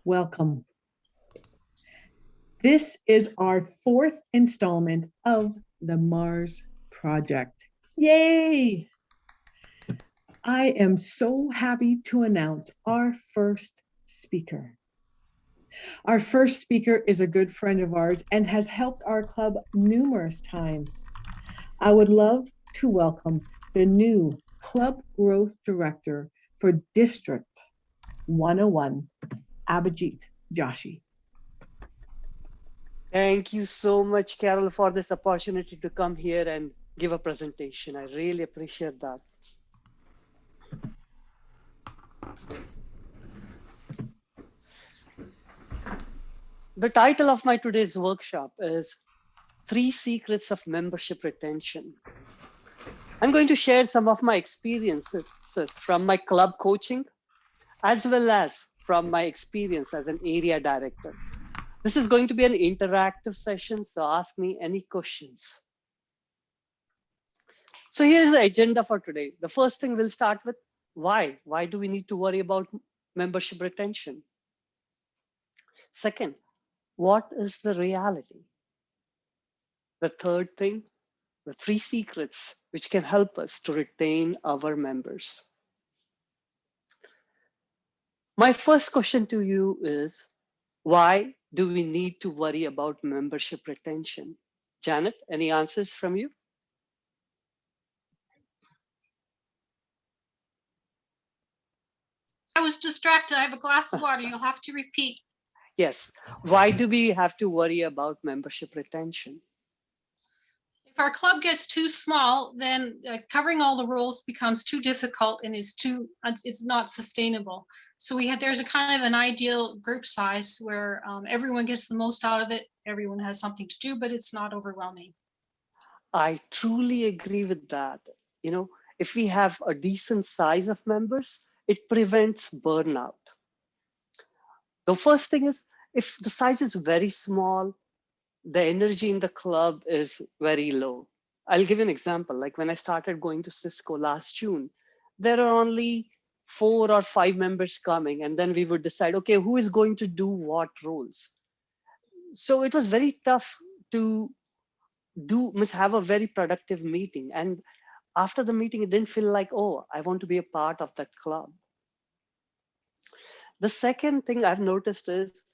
Welcome. This is our fourth installment of the Mars Project. Yay! I am so happy to announce our first speaker. Our first speaker is a good friend of ours and has helped our club numerous times. I would love to welcome the new Club Growth Director for District 101, Abhijit Joshi. Thank you so much, Carol, for this opportunity to come here and give a presentation. I really appreciate that. The title of my today's workshop is 3 Secrets of Membership Retention. I'm going to share some of my experiences from my club coaching, as well as from my experience as an area director. This is going to be an interactive session, so ask me any questions. So here's the agenda for today. The first thing we'll start with why. Why do we need to worry about membership retention? Second, what is the reality? The third thing, the 3 secrets which can help us to retain our members. My first question to you is, why do we need to worry about membership retention? Janet, any answers from you? I was distracted. I have a glass of water. You'll have to repeat. Yes. Why do we have to worry about membership retention? If our club gets too small, then covering all the roles becomes too difficult and it's not sustainable. So there's a kind of an ideal group size where everyone gets the most out of it. Everyone has something to do, but it's not overwhelming. I truly agree with that. If we have a decent size of members, it prevents burnout. The first thing is, if the size is very small, the energy in the club is very low. I'll give you an example. Like when I started going to Cisco last June, there are only 4 or 5 members coming, and then we would decide, okay, who is going to do what roles? So it was very tough to have a very productive meeting. And after the meeting, it didn't feel like, oh, I want to be a part of that club. The second thing I've noticed is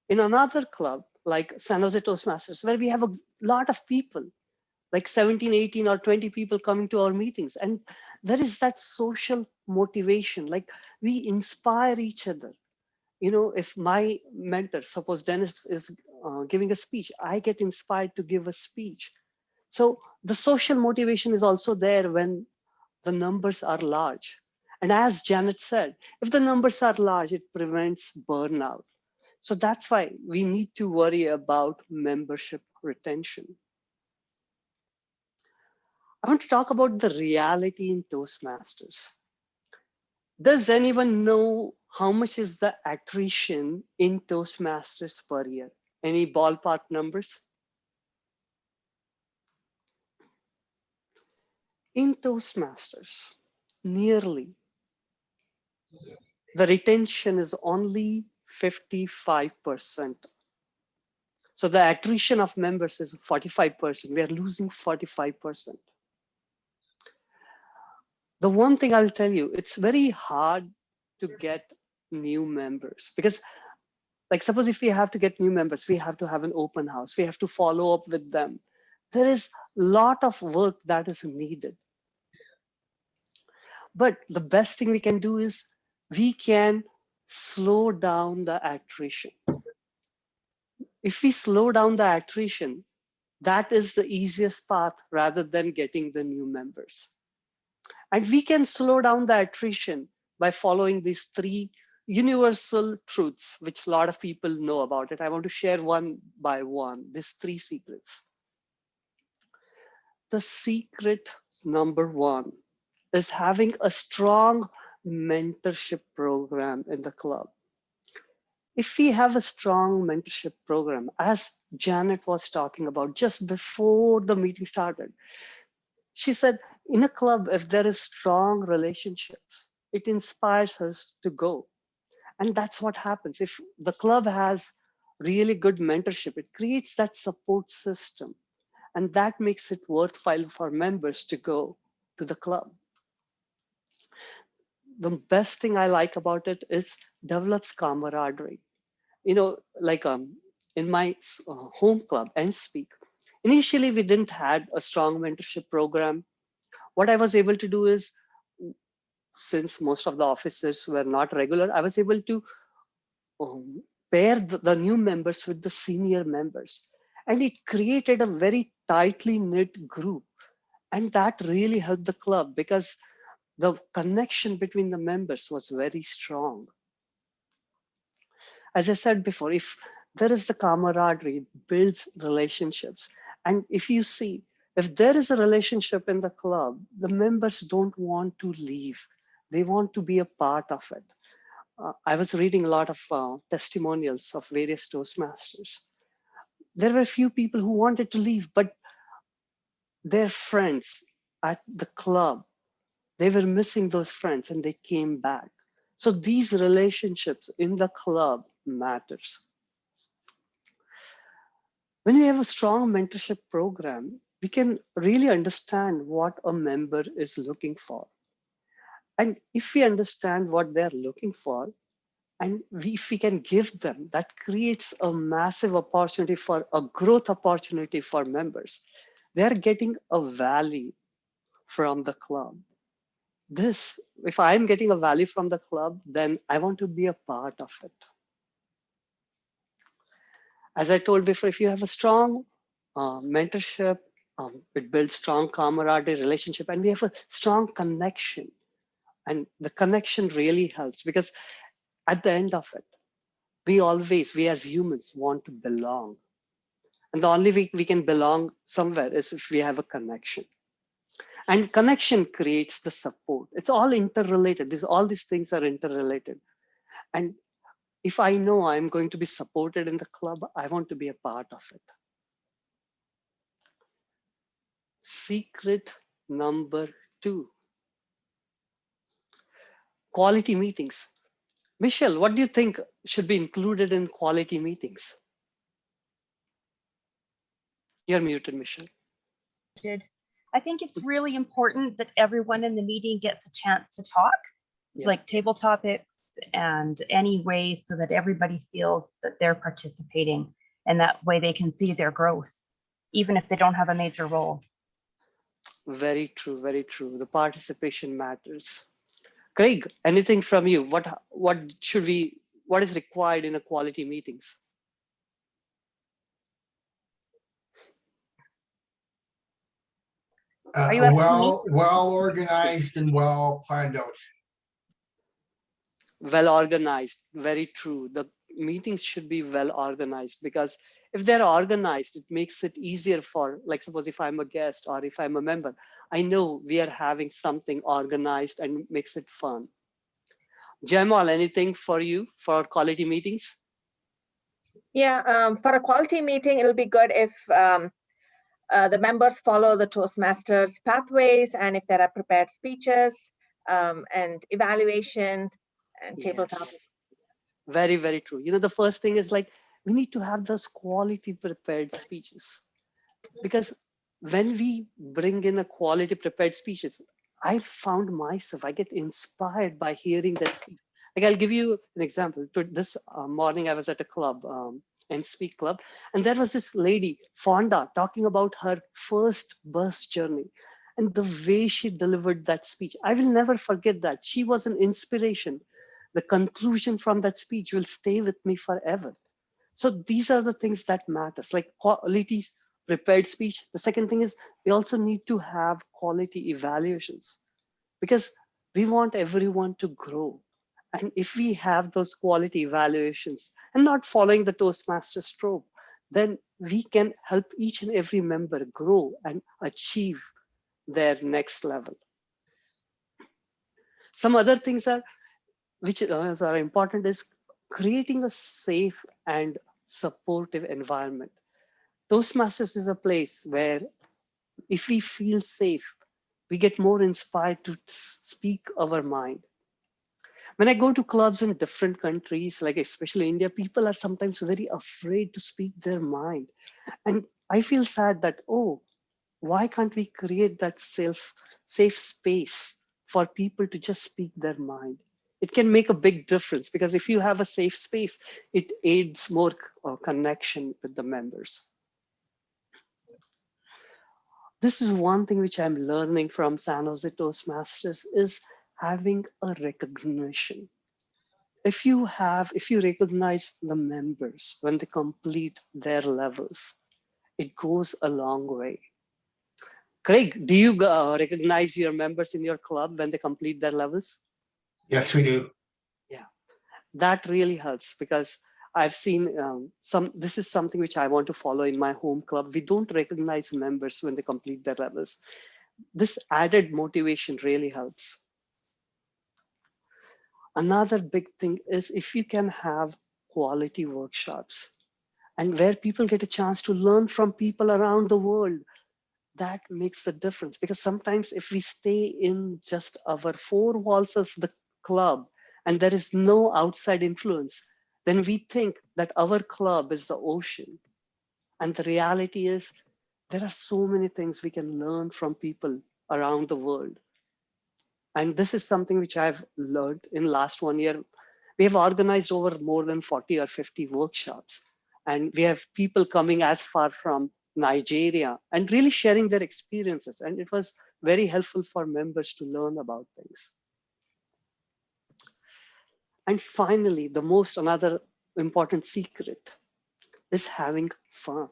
in another club, like San Jose Toastmasters, where we have a lot of people, like 17, 18, or 20 people coming to our meetings. And there is that social motivation, like we inspire each other. If my mentor, suppose Dennis is giving a speech, I get inspired to give a speech. So the social motivation is also there when the numbers are large. And as Janet said, if the numbers are large, it prevents burnout. So that's why we need to worry about membership retention. I want to talk about the reality in Toastmasters. Does anyone know how much is the attrition in Toastmasters per year? Any ballpark numbers? In Toastmasters, nearly the retention is only 55%. So the attrition of members is 45%. We are losing 45%. The one thing I'll tell you, it's very hard to get new members because, like, suppose if we have to get new members, we have to have an open house. We have to follow up with them. There is a lot of work that is needed. But the best thing we can do is we can slow down the attrition. If we slow down the attrition, that is the easiest path rather than getting the new members. And we can slow down the attrition by following these 3 universal truths, which a lot of people know about it. I want to share one by one, these 3 secrets. The secret number 1 is having a strong mentorship program in the club. If we have a strong mentorship program, as Janet was talking about just before the meeting started, she said, in a club, if there is strong relationships, it inspires us to go. And that's what happens. If the club has really good mentorship, it creates that support system. And that makes it worthwhile for members to go to the club. The best thing I like about it is develops camaraderie. Like in my home club and speak. Initially, we didn't had a strong mentorship program. What I was able to do is, since most of the officers were not regular, I was able to pair the new members with the senior members. And it created a very tightly knit group. And that really helped the club because the connection between the members was very strong. As I said before, if there is the camaraderie, it builds relationships. And if you see, if there is a relationship in the club, the members don't want to leave. They want to be a part of it. I was reading a lot of testimonials of various Toastmasters. There were a few people who wanted to leave, but their friends at the club, they were missing those friends and they came back. So these relationships in the club matters. When we have a strong mentorship program, we can really understand what a member is looking for. And if we understand what they're looking for, and if we can give them, that creates a massive opportunity for a growth opportunity for members. They're getting a value from the club. If I'm getting a value from the club, then I want to be a part of it. As I told before, if you have a strong mentorship, it builds strong camaraderie relationship, and we have a strong connection. And the connection really helps because at the end of it, we as humans want to belong. And the only way we can belong somewhere is if we have a connection. And connection creates the support. It's all interrelated. All these things are interrelated. And if I know I'm going to be supported in the club, I want to be a part of it. Secret number 2, quality meetings. Michelle, what do you think should be included in quality meetings? You're muted, Michelle. I think it's really important that everyone in the meeting gets a chance to talk, like table topics and any way so that everybody feels that they're participating, and that way they can see their growth, even if they don't have a major role. Very true, very true. The participation matters. Craig, anything from you? What is required in a quality meetings? Well organized and well planned out. Well organized, very true. The meetings should be well organized, because if they're organized, it makes it easier for, like, suppose if I'm a guest or if I'm a member, I know we are having something organized and makes it fun. Jamal, anything for you for quality meetings? Yeah, for a quality meeting, it'll be good if the members follow the Toastmasters pathways, and if there are prepared speeches and evaluation and table topics. Very, very true. The first thing is, like, we need to have those quality prepared speeches, because when we bring in a quality prepared speeches, I found myself, I get inspired by hearing that speech. Like, I'll give you an example. This morning, I was at a club, and speak club, and there was this lady, Fonda, talking about her first bus journey. And the way she delivered that speech, I will never forget that. She was an inspiration. The conclusion from that speech will stay with me forever. So these are the things that matters, like quality prepared speech. The second thing is we also need to have quality evaluations, because we want everyone to grow. And if we have those quality evaluations and not following the Toastmasters trope, then we can help each and every member grow and achieve their next level. Some other things which are important is creating a safe and supportive environment. Toastmasters is a place where if we feel safe, we get more inspired to speak our mind. When I go to clubs in different countries, like especially India, people are sometimes very afraid to speak their mind. And I feel sad that, oh, why can't we create that safe space for people to just speak their mind? It can make a big difference, because if you have a safe space, it aids more connection with the members. This is one thing which I'm learning from San Jose Toastmasters, is having a recognition. If you recognize the members when they complete their levels, it goes a long way. Craig, do you recognize your members in your club when they complete their levels? Yes, we do. Yeah, that really helps, because I've seen this is something which I want to follow in my home club. We don't recognize members when they complete their levels. This added motivation really helps. Another big thing is if you can have quality workshops, and where people get a chance to learn from people around the world, that makes the difference. Because sometimes if we stay in just our four walls of the club and there is no outside influence, then we think that our club is the ocean. And the reality is there are so many things we can learn from people around the world. And this is something which I've learned in last 1 year. We have organized over more than 40 or 50 workshops. And we have people coming as far from Nigeria and really sharing their experiences. And it was very helpful for members to learn about things. And finally, another important secret is having fun.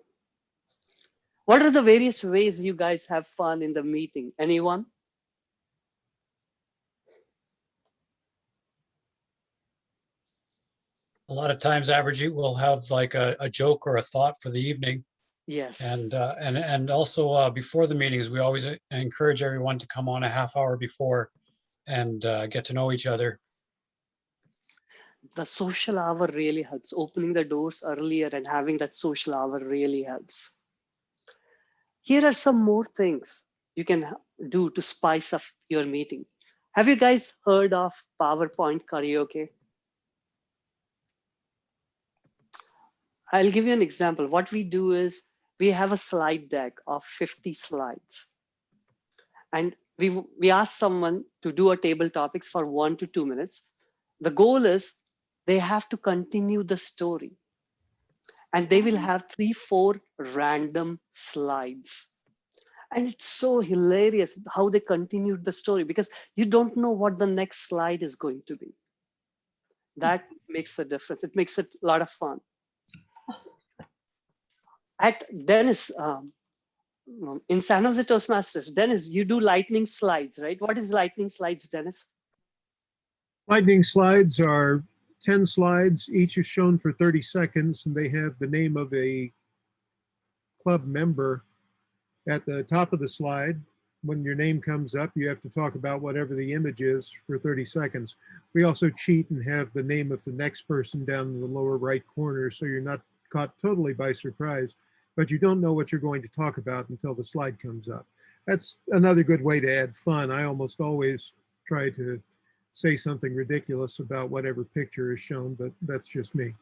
What are the various ways you guys have fun in the meeting? Anyone? A lot of times, Average, we'll have like a joke or a thought for the evening. Yes. And also before the meetings, we always encourage everyone to come on a half hour before and get to know each other. The social hour really helps. Opening the doors earlier and having that social hour really helps. Here are some more things you can do to spice up your meeting. Have you guys heard of PowerPoint karaoke? I'll give you an example. What we do is we have a slide deck of 50 slides. And we ask someone to do a table topics for 1 to 2 minutes. The goal is they have to continue the story. And they will have 3-4 random slides. And it's so hilarious how they continued the story, because you don't know what the next slide is going to be. That makes a difference. It makes it a lot of fun. At Dennis, in San Jose Toastmasters, Dennis, you do lightning slides, right? What is lightning slides, Dennis? Lightning slides are 10 slides. Each is shown for 30 seconds, and they have the name of a club member at the top of the slide. When your name comes up, you have to talk about whatever the image is for 30 seconds. We also cheat and have the name of the next person down in the lower right corner, so you're not caught totally by surprise, but you don't know what you're going to talk about until the slide comes up. That's another good way to add fun. I almost always try to say something ridiculous about whatever picture is shown, but that's just me.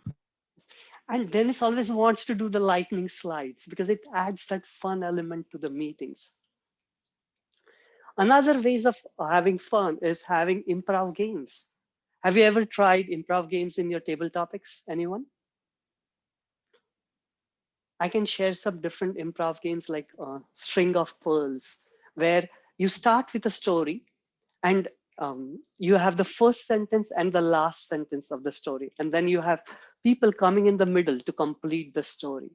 And Dennis always wants to do the lightning slides because it adds that fun element to the meetings. Another ways of having fun is having improv games. Have you ever tried improv games in your table topics? Anyone? I can share some different improv games like String of Pearls, where you start with a story and you have the first sentence and the last sentence of the story. And then you have people coming in the middle to complete the story.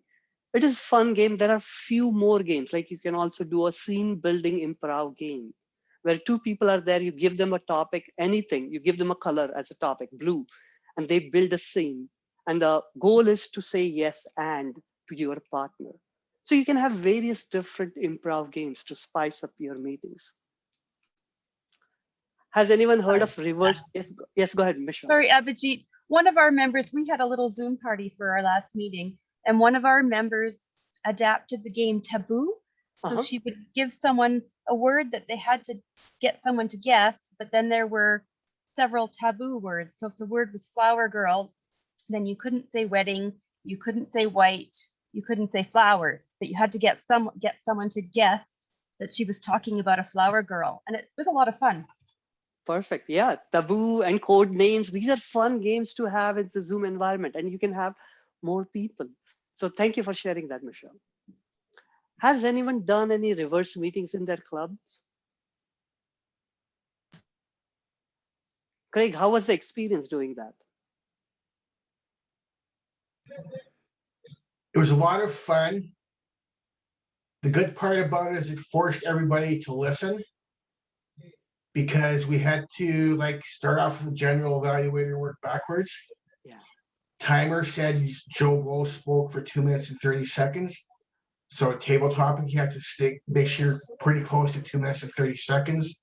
It is a fun game. There are few more games. Like you can also do a scene building improv game where two people are there. You give them a topic, anything. You give them a color as a topic, blue, and they build a scene. And the goal is to say yes and to your partner. So you can have various different improv games to spice up your meetings. Has anyone heard of reverse? Yes, go ahead, Mishra. Sorry, Abhijit. One of our members, we had a little Zoom party for our last meeting, and one of our members adapted the game Taboo. So she would give someone a word that they had to get someone to guess, but then there were several taboo words. So if the word was flower girl, then you couldn't say wedding, you couldn't say white, you couldn't say flowers, but you had to get someone to guess that she was talking about a flower girl. And it was a lot of fun. Perfect. Yeah. Taboo and code names. These are fun games to have in the Zoom environment, and you can have more people. So thank you for sharing that, Michelle. Has anyone done any reverse meetings in their club? Craig, how was the experience doing that? It was a lot of fun. The good part about it is it forced everybody to listen, because we had to like start off with the general evaluator, work backwards. Yeah. Timer said Joe Blow spoke for 2 minutes and 30 seconds. So table topic, you have to make sure you're pretty close to 2 minutes and 30 seconds.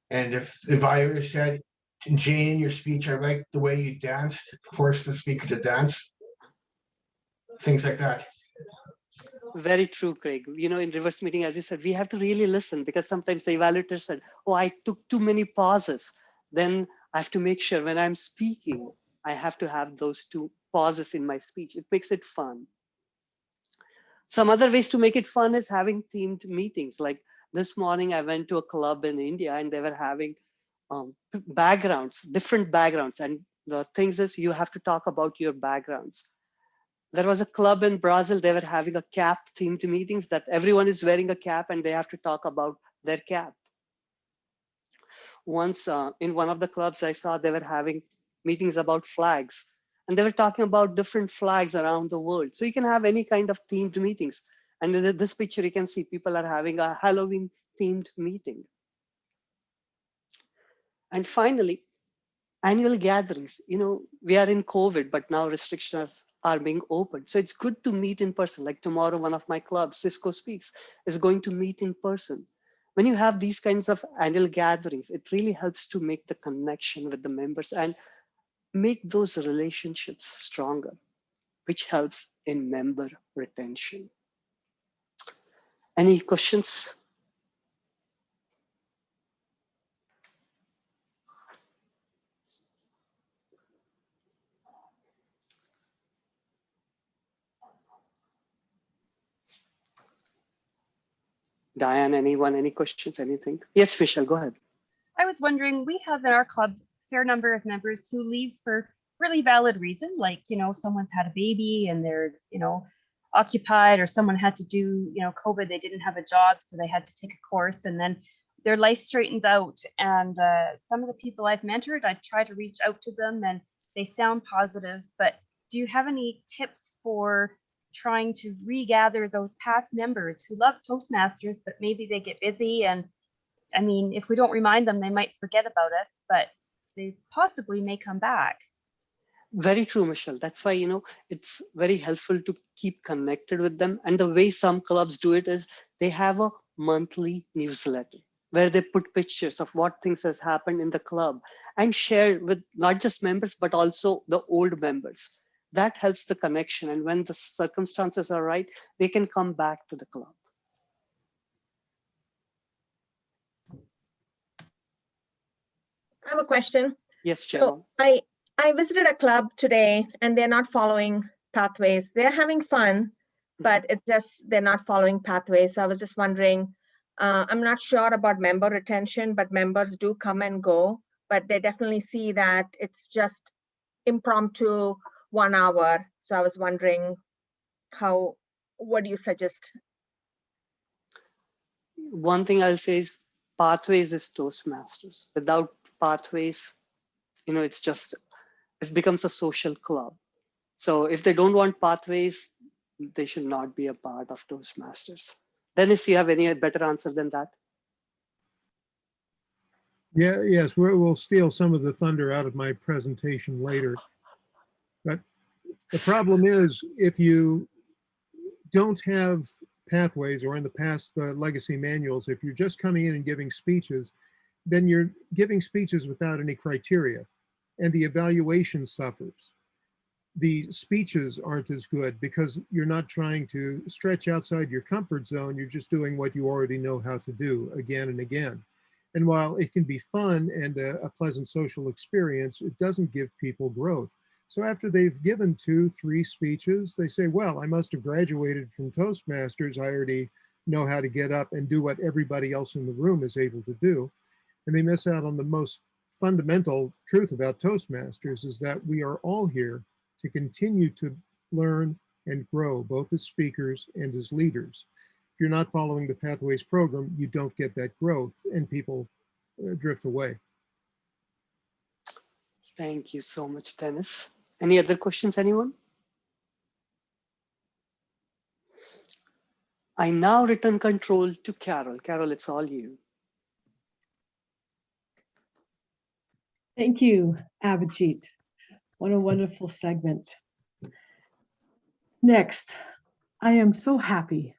And if the evaluator said, Jane, your speech, I like the way you danced, force the speaker to dance. Things like that. Very true, Craig. You know, in reverse meeting, as you said, we have to really listen, because sometimes the evaluator said, oh, I took too many pauses. Then I have to make sure when I'm speaking, I have to have those 2 pauses in my speech. It makes it fun. Some other ways to make it fun is having themed meetings. Like this morning, I went to a club in India and they were having backgrounds, different backgrounds. And the things is you have to talk about your backgrounds. There was a club in Brazil, they were having a cap themed meetings that everyone is wearing a cap and they have to talk about their cap. Once in one of the clubs I saw, they were having meetings about flags, and they were talking about different flags around the world. So you can have any kind of themed meetings. And in this picture, you can see people are having a Halloween themed meeting. And finally, annual gatherings. You know, we are in COVID, but now restrictions are being opened. So it's good to meet in person. Like tomorrow, one of my clubs, Cisco Speaks, is going to meet in person. When you have these kinds of annual gatherings, it really helps to make the connection with the members and make those relationships stronger, which helps in member retention. Any questions? Diane, anyone, any questions, anything? Yes, Michelle, go ahead. I was wondering, we have in our club a fair number of members who leave for really valid reason, like, you know, someone's had a baby and they're, you know, occupied, or someone had to do, you know, COVID, they didn't have a job, so they had to take a course, and then their life straightens out. And some of the people I've mentored, I try to reach out to them and they sound positive, but do you have any tips for trying to regather those past members who love Toastmasters, but maybe they get busy? And I mean, if we don't remind them, they might forget about us, but they possibly may come back. Very true, Michelle. That's why, you know, it's very helpful to keep connected with them. And the way some clubs do it is they have a monthly newsletter where they put pictures of what things has happened in the club and share with not just members, but also the old members. That helps the connection. And when the circumstances are right, they can come back to the club. I have a question. Yes, Sharon. So I visited a club today and they're not following pathways. They're having fun, but it's just they're not following pathways. So I was just wondering, I'm not sure about member retention, but members do come and go, but they definitely see that it's just impromptu 1 hour. So I was wondering what do you suggest? One thing I'll say is pathways is Toastmasters. Without pathways, you know, it becomes a social club. So if they don't want pathways, they should not be a part of Toastmasters. Dennis, you have any better answer than that? Yeah, yes, we'll steal some of the thunder out of my presentation later. But the problem is, if you don't have pathways, or in the past, the legacy manuals, if you're just coming in and giving speeches, then you're giving speeches without any criteria, and the evaluation suffers. The speeches aren't as good because you're not trying to stretch outside your comfort zone. You're just doing what you already know how to do again and again. And while it can be fun and a pleasant social experience, it doesn't give people growth. So after they've given 2, 3 speeches, they say, well, I must have graduated from Toastmasters. I already know how to get up and do what everybody else in the room is able to do. And they miss out on the most fundamental truth about Toastmasters, is that we are all here to continue to learn and grow, both as speakers and as leaders. If you're not following the Pathways program, you don't get that growth and people drift away. Thank you so much, Dennis. Any other questions, anyone? I now return control to Carol. Carol, it's all you. Thank you, Abhijit. What a wonderful segment. Next, I am so happy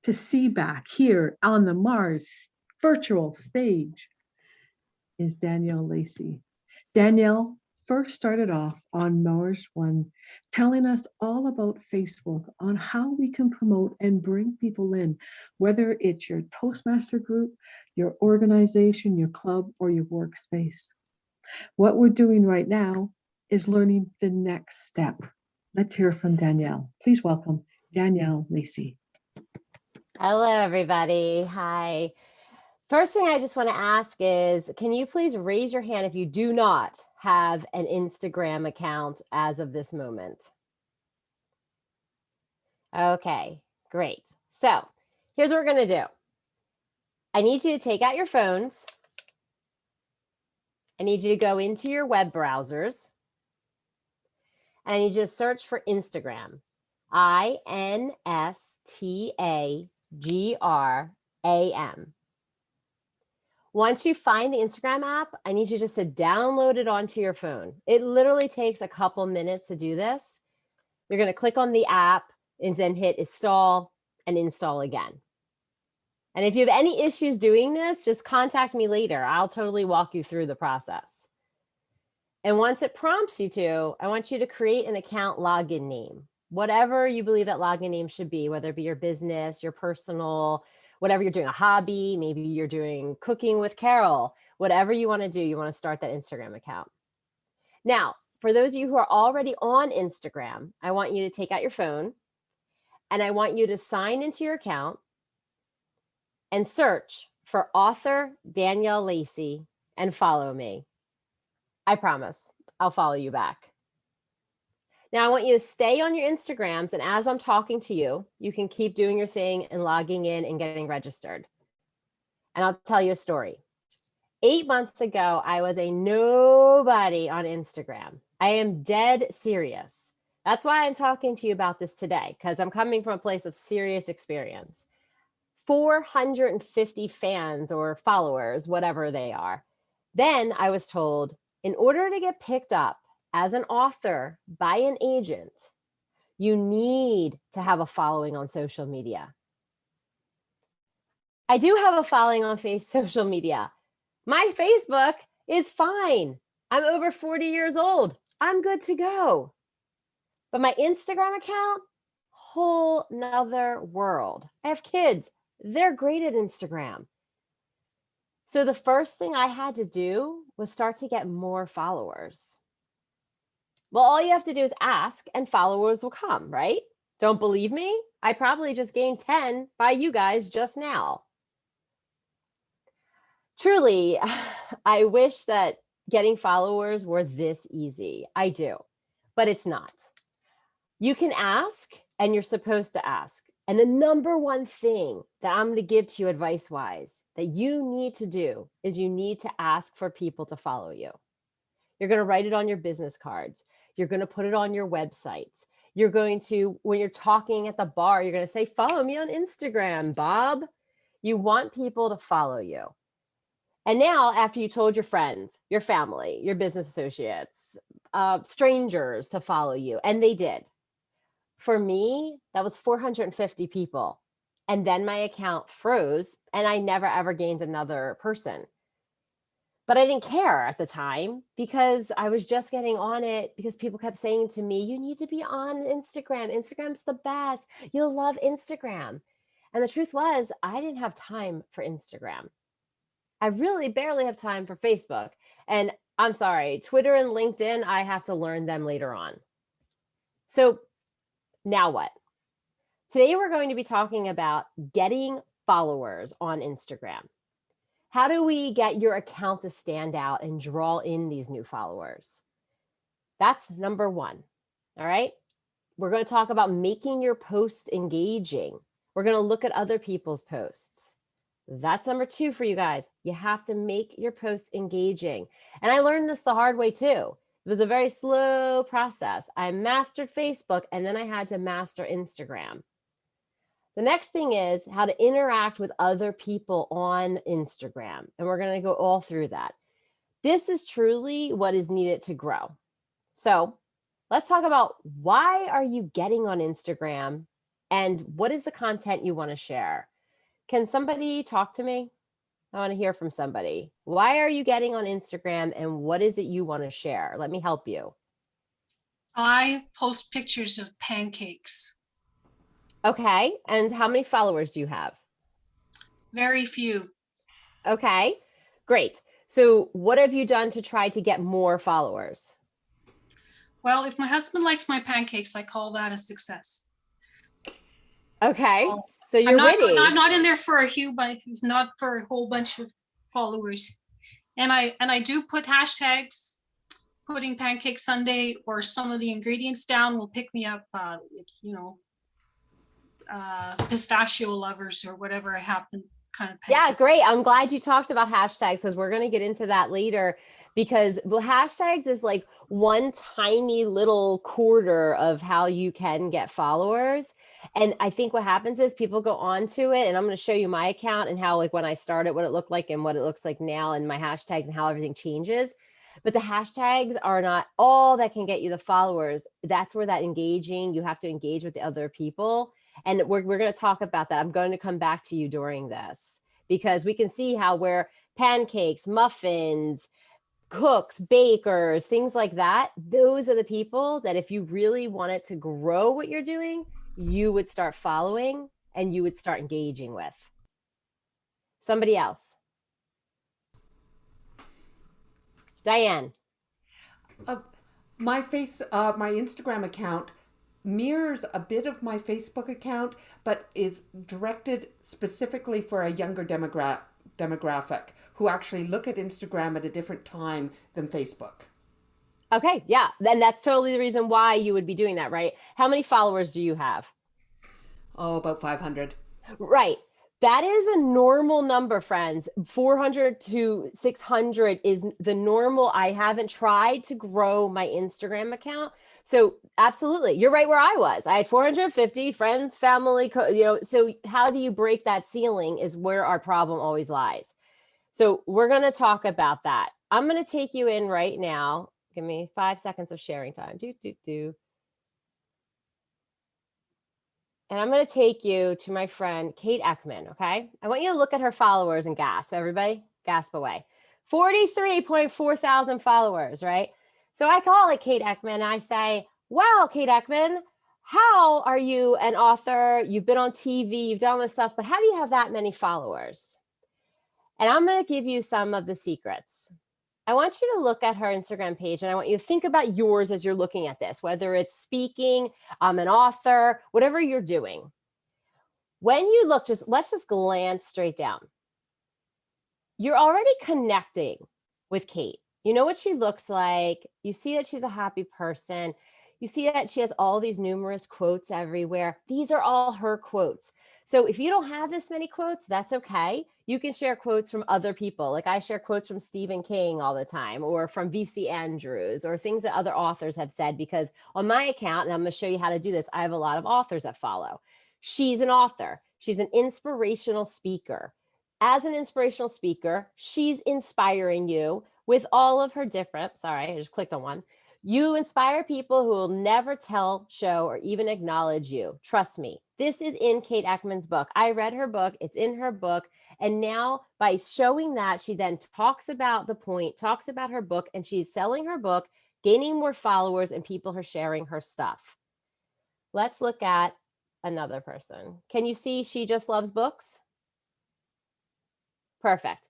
to see back here on the Mars virtual stage is Danielle Lacey. Danielle first started off on Mars One, telling us all about Facebook, on how we can promote and bring people in, whether it's your Toastmaster group, your organization, your club, or your workspace. What we're doing right now is learning the next step. Let's hear from Danielle. Please welcome Danielle Lacey. Hello, everybody. Hi. First thing I just want to ask is, can you please raise your hand if you do not have an Instagram account as of this moment? Okay, great. So here's what we're going to do. I need you to take out your phones. I need you to go into your web browsers. And I need you to search for Instagram. INSTAGRAM. Once you find the Instagram app, I need you just to download it onto your phone. It literally takes a couple minutes to do this. You're going to click on the app and then hit install and install again. And if you have any issues doing this, just contact me later. I'll totally walk you through the process. And once it prompts you to, I want you to create an account login name, whatever you believe that login name should be, whether it be your business, your personal, whatever you're doing, a hobby, maybe you're doing cooking with Carol, whatever you want to do, you want to start that Instagram account. Now, for those of you who are already on Instagram, I want you to take out your phone and I want you to sign into your account and search for author Danielle Lacey and follow me. I promise I'll follow you back. Now I want you to stay on your Instagrams, and as I'm talking to you, you can keep doing your thing and logging in and getting registered. And I'll tell you a story. 8 months ago, I was a nobody on Instagram. I am dead serious. That's why I'm talking to you about this today, because I'm coming from a place of serious experience. 450 fans or followers, whatever they are. Then I was told, in order to get picked up as an author by an agent, you need to have a following on social media. I do have a following on social media. My Facebook is fine. I'm over 40 years old. I'm good to go. But my Instagram account, whole nother world. I have kids. They're great at Instagram. So the first thing I had to do was start to get more followers. Well, all you have to do is ask and followers will come, right? Don't believe me? I probably just gained 10 by you guys just now. Truly, I wish that getting followers were this easy. I do, but it's not. You can ask and you're supposed to ask. And the number one thing that I'm going to give to you advice-wise that you need to do is you need to ask for people to follow you. You're going to write it on your business cards. You're going to put it on your websites. You're going to, when you're talking at the bar, you're going to say, follow me on Instagram, Bob. You want people to follow you. And now, after you told your friends, your family, your business associates, strangers to follow you, and they did. For me, that was 450 people. And then my account froze and I never ever gained another person. But I didn't care at the time because I was just getting on it because people kept saying to me, you need to be on Instagram. Instagram's the best. You'll love Instagram. And the truth was, I didn't have time for Instagram. I really barely have time for Facebook. And I'm sorry, Twitter and LinkedIn, I have to learn them later on. So now what? Today, we're going to be talking about getting followers on Instagram. How do we get your account to stand out and draw in these new followers? That's number one. All right. We're going to talk about making your posts engaging. We're going to look at other people's posts. That's number two for you guys. You have to make your posts engaging. And I learned this the hard way too. It was a very slow process. I mastered Facebook and then I had to master Instagram. The next thing is how to interact with other people on Instagram. And we're going to go all through that. This is truly what is needed to grow. So let's talk about why are you getting on Instagram and what is the content you want to share? Can somebody talk to me? I want to hear from somebody. Why are you getting on Instagram and what is it you want to share? Let me help you. I post pictures of pancakes. Okay. And how many followers do you have? Very few. Okay, great. So what have you done to try to get more followers? Well, if my husband likes my pancakes, I call that a success. Okay, so you're witty. I'm not in there for a few, but it's not for a whole bunch of followers. And I do put hashtags. Putting Pancake Sunday or some of the ingredients down will pick me up, pistachio lovers or whatever I happen kind of. Yeah, great. I'm glad you talked about hashtags because we're going to get into that later because hashtags is like one tiny little quarter of how you can get followers. And I think what happens is people go onto it and I'm going to show you my account and how like when I started, what it looked like and what it looks like now and my hashtags and how everything changes. But the hashtags are not all that can get you the followers. That's where that engaging, you have to engage with the other people. And we're going to talk about that. I'm going to come back to you during this because we can see how where pancakes, muffins, cooks, bakers, things like that, those are the people that if you really wanted to grow what you're doing, you would start following and you would start engaging with. Somebody else. Diane. My Instagram account mirrors a bit of my Facebook account, but is directed specifically for a younger demographic who actually look at Instagram at a different time than Facebook. Okay, yeah, then that's totally the reason why you would be doing that, right? How many followers do you have? Oh, about 500. Right. That is a normal number, friends. 400 to 600 is the normal. I haven't tried to grow my Instagram account. So absolutely, you're right where I was. I had 450 friends, family, so how do you break that ceiling is where our problem always lies. So we're going to talk about that. I'm going to take you in right now. Give me 5 seconds of sharing time. And I'm going to take you to my friend, Kate Eckman, okay? I want you to look at her followers and gasp. Everybody, gasp away. 43.4 thousand followers, right? So I call it Kate Eckman and I say, wow, Kate Eckman, how are you an author? You've been on TV, you've done all this stuff, but how do you have that many followers? And I'm going to give you some of the secrets. I want you to look at her Instagram page and I want you to think about yours as you're looking at this, whether it's speaking, an author, whatever you're doing. When you look, let's just glance straight down. You're already connecting with Kate. You know what she looks like. You see that she's a happy person. You see that she has all these numerous quotes everywhere. These are all her quotes. So if you don't have this many quotes, that's okay. You can share quotes from other people. Like I share quotes from Stephen King all the time or from V.C. Andrews or things that other authors have said because on my account, and I'm going to show you how to do this, I have a lot of authors that follow. She's an author. She's an inspirational speaker. As an inspirational speaker, she's inspiring you with all of her different, sorry, I just clicked on one. You inspire people who will never tell, show, or even acknowledge you. Trust me, this is in Kate Eckman's book. I read her book, it's in her book. And now by showing that, she then talks about the point, talks about her book, and she's selling her book, gaining more followers, and people are sharing her stuff. Let's look at another person. Can you see She Just Loves Books? Perfect.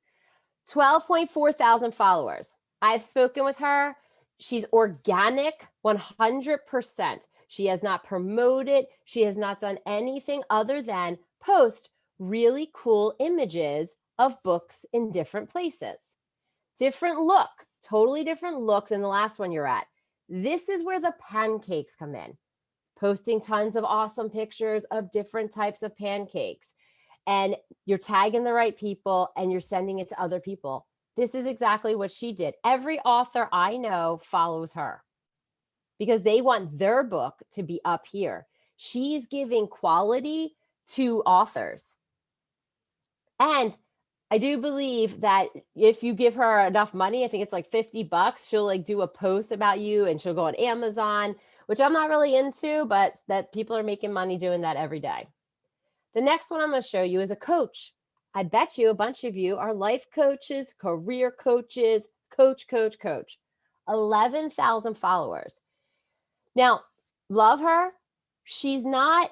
12.4 thousand followers. I've spoken with her. She's organic 100%. She has not promoted. She has not done anything other than post really cool images of books in different places. Different look, totally different look than the last one you're at. This is where the pancakes come in. Posting tons of awesome pictures of different types of pancakes. And you're tagging the right people and you're sending it to other people. This is exactly what she did. Every author I know follows her because they want their book to be up here. She's giving quality to authors. And I do believe that if you give her enough money, I think it's like $50, she'll like do a post about you and she'll go on Amazon, which I'm not really into, but that people are making money doing that every day. The next one I'm going to show you is a coach. I bet you a bunch of you are life coaches, career coaches, coach. 11,000 followers. Now, love her. She's not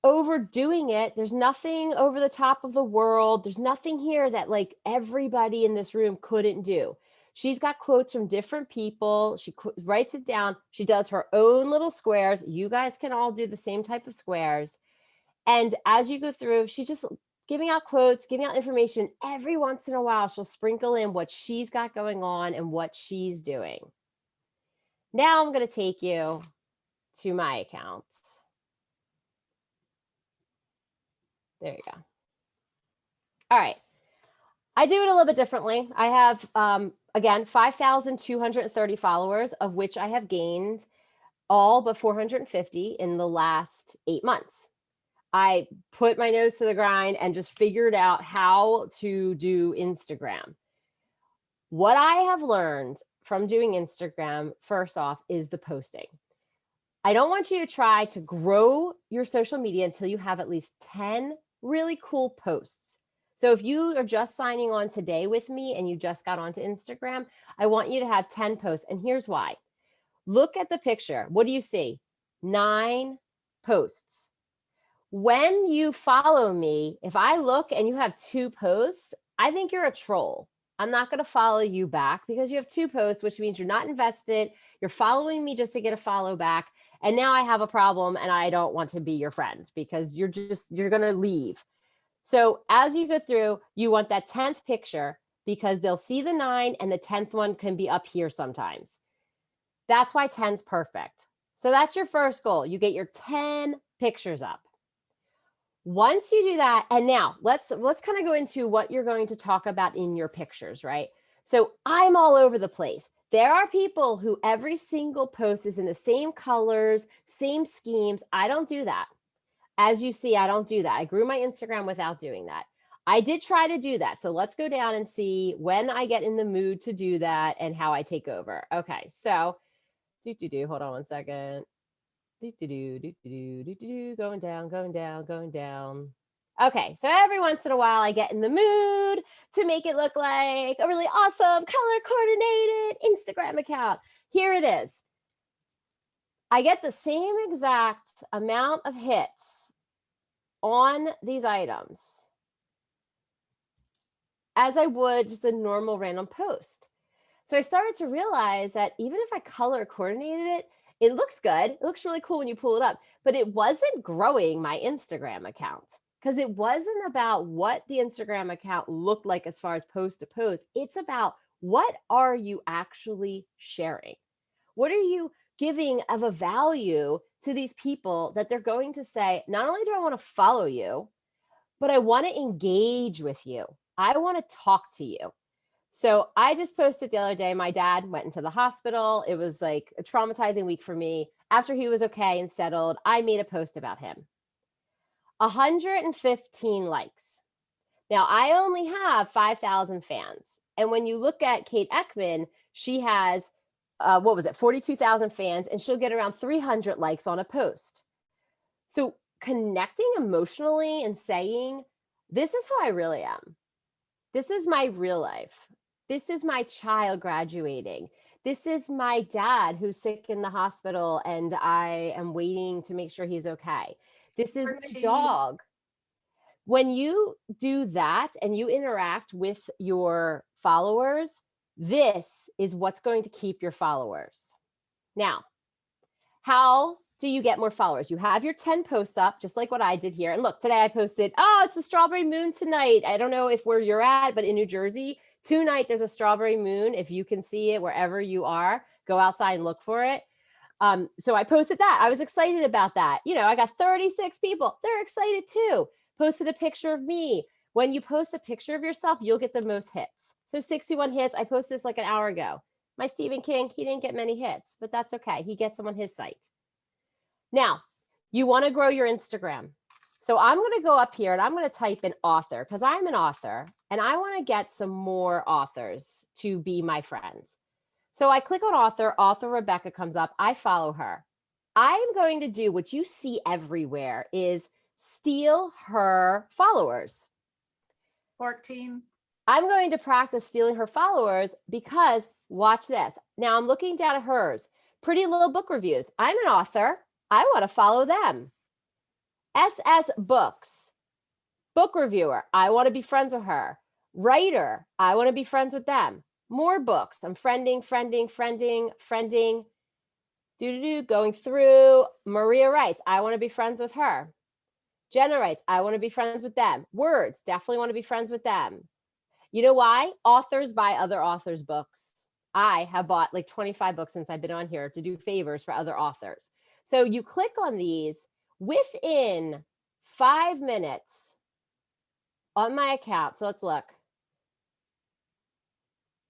overdoing it. There's nothing over the top of the world. There's nothing here that like everybody in this room couldn't do. She's got quotes from different people. She writes it down. She does her own little squares. You guys can all do the same type of squares. And as you go through, she's just giving out quotes, giving out information. Every once in a while, she'll sprinkle in what she's got going on and what she's doing. Now I'm going to take you to my account. There you go. All right. I do it a little bit differently. I have, again, 5,230 followers, of which I have gained all but 450 in the last 8 months. I put my nose to the grind and just figured out how to do Instagram. What I have learned from doing Instagram, first off, is the posting. I don't want you to try to grow your social media until you have at least 10 really cool posts. So if you are just signing on today with me and you just got onto Instagram, I want you to have 10 posts. And here's why. Look at the picture. What do you see? 9 posts. When you follow me, if I look and you have 2 posts, I think you're a troll. I'm not going to follow you back because you have 2 posts, which means you're not invested. You're following me just to get a follow back. And now I have a problem and I don't want to be your friend because you're going to leave. So as you go through, you want that 10th picture because they'll see the 9 and the 10th one can be up here sometimes. That's why 10's perfect. So that's your first goal. You get your 10 pictures up. Once you do that, and now let's kind of go into what you're going to talk about in your pictures, right? So I'm all over the place. There are people who every single post is in the same colors, same schemes. I don't do that. As you see, I don't do that. I grew my Instagram without doing that. I did try to do that. So let's go down and see when I get in the mood to do that and how I take over. Okay, so hold on one second. Going down. Okay, so every once in a while I get in the mood to make it look like a really awesome color-coordinated Instagram account. Here it is. I get the same exact amount of hits on these items as I would just a normal random post. So I started to realize that even if I color coordinated it, it looks good. It looks really cool when you pull it up, but it wasn't growing my Instagram account because it wasn't about what the Instagram account looked like as far as post to post. It's about what are you actually sharing? What are you giving of a value to these people that they're going to say, not only do I want to follow you, but I want to engage with you. I want to talk to you. So I just posted the other day, my dad went into the hospital. It was like a traumatizing week for me. After he was okay and settled, I made a post about him. 115 likes. Now I only have 5,000 fans. And when you look at Kate Eckman, she has, 42,000 fans, and she'll get around 300 likes on a post. So connecting emotionally and saying, this is who I really am. This is my real life. This is my child graduating. This is my dad who's sick in the hospital and I am waiting to make sure he's okay. This is my dog. When you do that and you interact with your followers, this is what's going to keep your followers. Now, how do you get more followers? You have your 10 posts up, just like what I did here. And look, today I posted, oh, it's the strawberry moon tonight. I don't know if where you're at, but in New Jersey, tonight there's a strawberry moon. If you can see it wherever you are, go outside and look for it. So I posted that. I was excited about that. You know, I got 36 people. They're excited too. Posted a picture of me. When you post a picture of yourself, you'll get the most hits. So 61 hits. I posted this like an hour ago. My Stephen King, he didn't get many hits, but that's okay. He gets them on his site. Now, you want to grow your Instagram. So I'm going to go up here and I'm going to type in author because I'm an author and I want to get some more authors to be my friends. So I click on author, author Rebecca comes up. I follow her. I'm going to do what you see everywhere is steal her followers. 14. I'm going to practice stealing her followers because watch this. Now I'm looking down at hers. Pretty Little Book Reviews. I'm an author. I want to follow them. SS Books. Book reviewer. I want to be friends with her. Writer. I want to be friends with them. More books. I'm friending. Going through. Maria writes. I want to be friends with her. Jenna writes. I want to be friends with them. Words. Definitely want to be friends with them. You know why? Authors buy other authors' books. I have bought like 25 books since I've been on here to do favors for other authors. So you click on these within 5 minutes on my account. So let's look.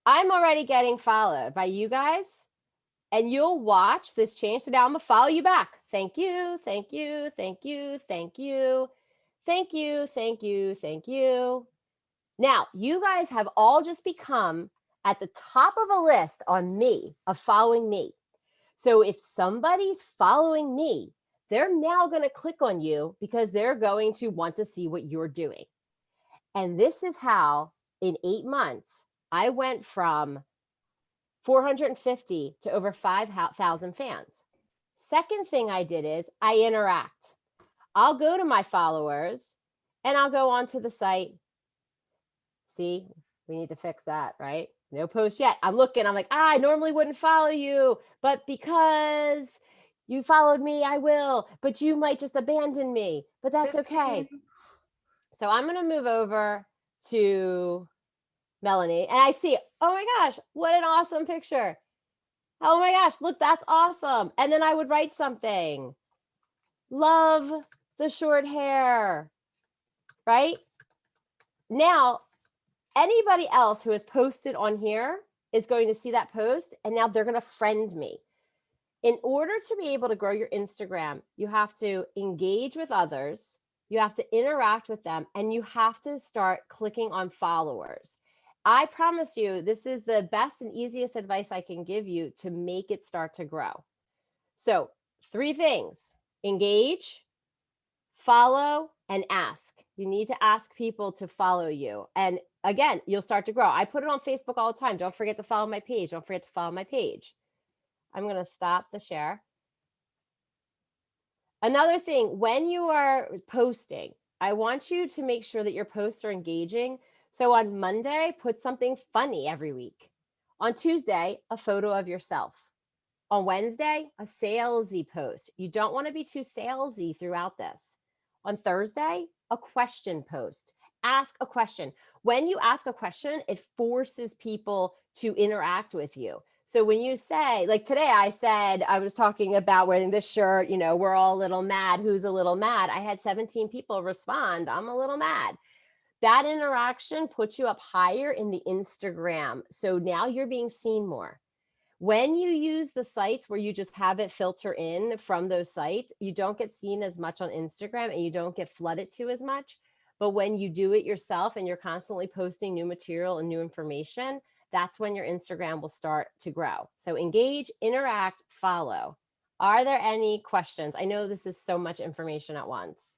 I'm already getting followed by you guys and you'll watch this change. So now I'm gonna follow you back. Thank you. Now you guys have all just become at the top of a list on me of following me. So if somebody's following me, they're now going to click on you because they're going to want to see what you're doing. And this is how in 8 months, I went from 450 to over 5,000 fans. Second thing I did is I interact. I'll go to my followers and I'll go onto the site. See, we need to fix that, right? No post yet. I'm looking, I'm like, I normally wouldn't follow you, but because you followed me, I will, but you might just abandon me, but that's okay. So I'm going to move over to Melanie and I see, oh my gosh, what an awesome picture. Oh my gosh, look, that's awesome. And then I would write something. Love the short hair, right? Now, anybody else who has posted on here is going to see that post and now they're going to friend me. In order to be able to grow your Instagram, you have to engage with others, you have to interact with them, and you have to start clicking on followers. I promise you, this is the best and easiest advice I can give you to make it start to grow. So 3 things: engage, follow, and ask. You need to ask people to follow you. And again, you'll start to grow. I put it on Facebook all the time. Don't forget to follow my page. Don't forget to follow my page. I'm going to stop the share. Another thing, when you are posting, I want you to make sure that your posts are engaging. So on Monday, put something funny every week. On Tuesday, a photo of yourself. On Wednesday, a salesy post. You don't want to be too salesy throughout this. On Thursday, a question post. Ask a question. When you ask a question, it forces people to interact with you. So when you say, like today, I said, I was talking about wearing this shirt, you know, we're all a little mad. Who's a little mad? I had 17 people respond. I'm a little mad. That interaction puts you up higher in the Instagram. So now you're being seen more. When you use the sites where you just have it filter in from those sites, you don't get seen as much on Instagram and you don't get flooded to as much. But when you do it yourself and you're constantly posting new material and new information, that's when your Instagram will start to grow. So engage, interact, follow. Are there any questions? I know this is so much information at once.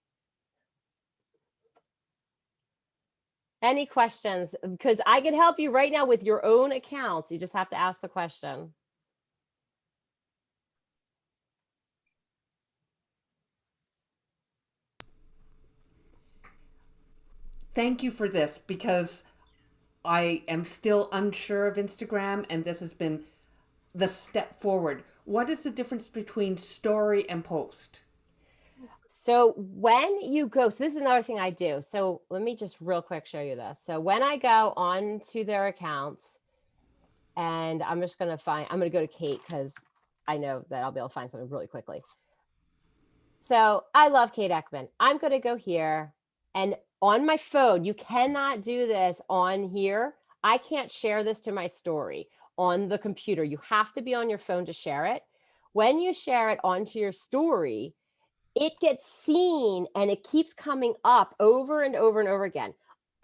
Any questions? Because I can help you right now with your own accounts. You just have to ask the question. thank you for this, because I am still unsure of Instagram, and this has been the step forward. What is the difference between story and post? So when you go, so this is another thing I do. So let me just real quick show you this. So when I go on to their accounts, and I'm just going to go to Kate because I know that I'll be able to find something really quickly. So I love Kate Ekman. I'm going to go here, and on my phone, you cannot do this on here. I can't share this to my story on the computer. You have to be on your phone to share it. When you share it onto your story, it gets seen and it keeps coming up over and over and over again.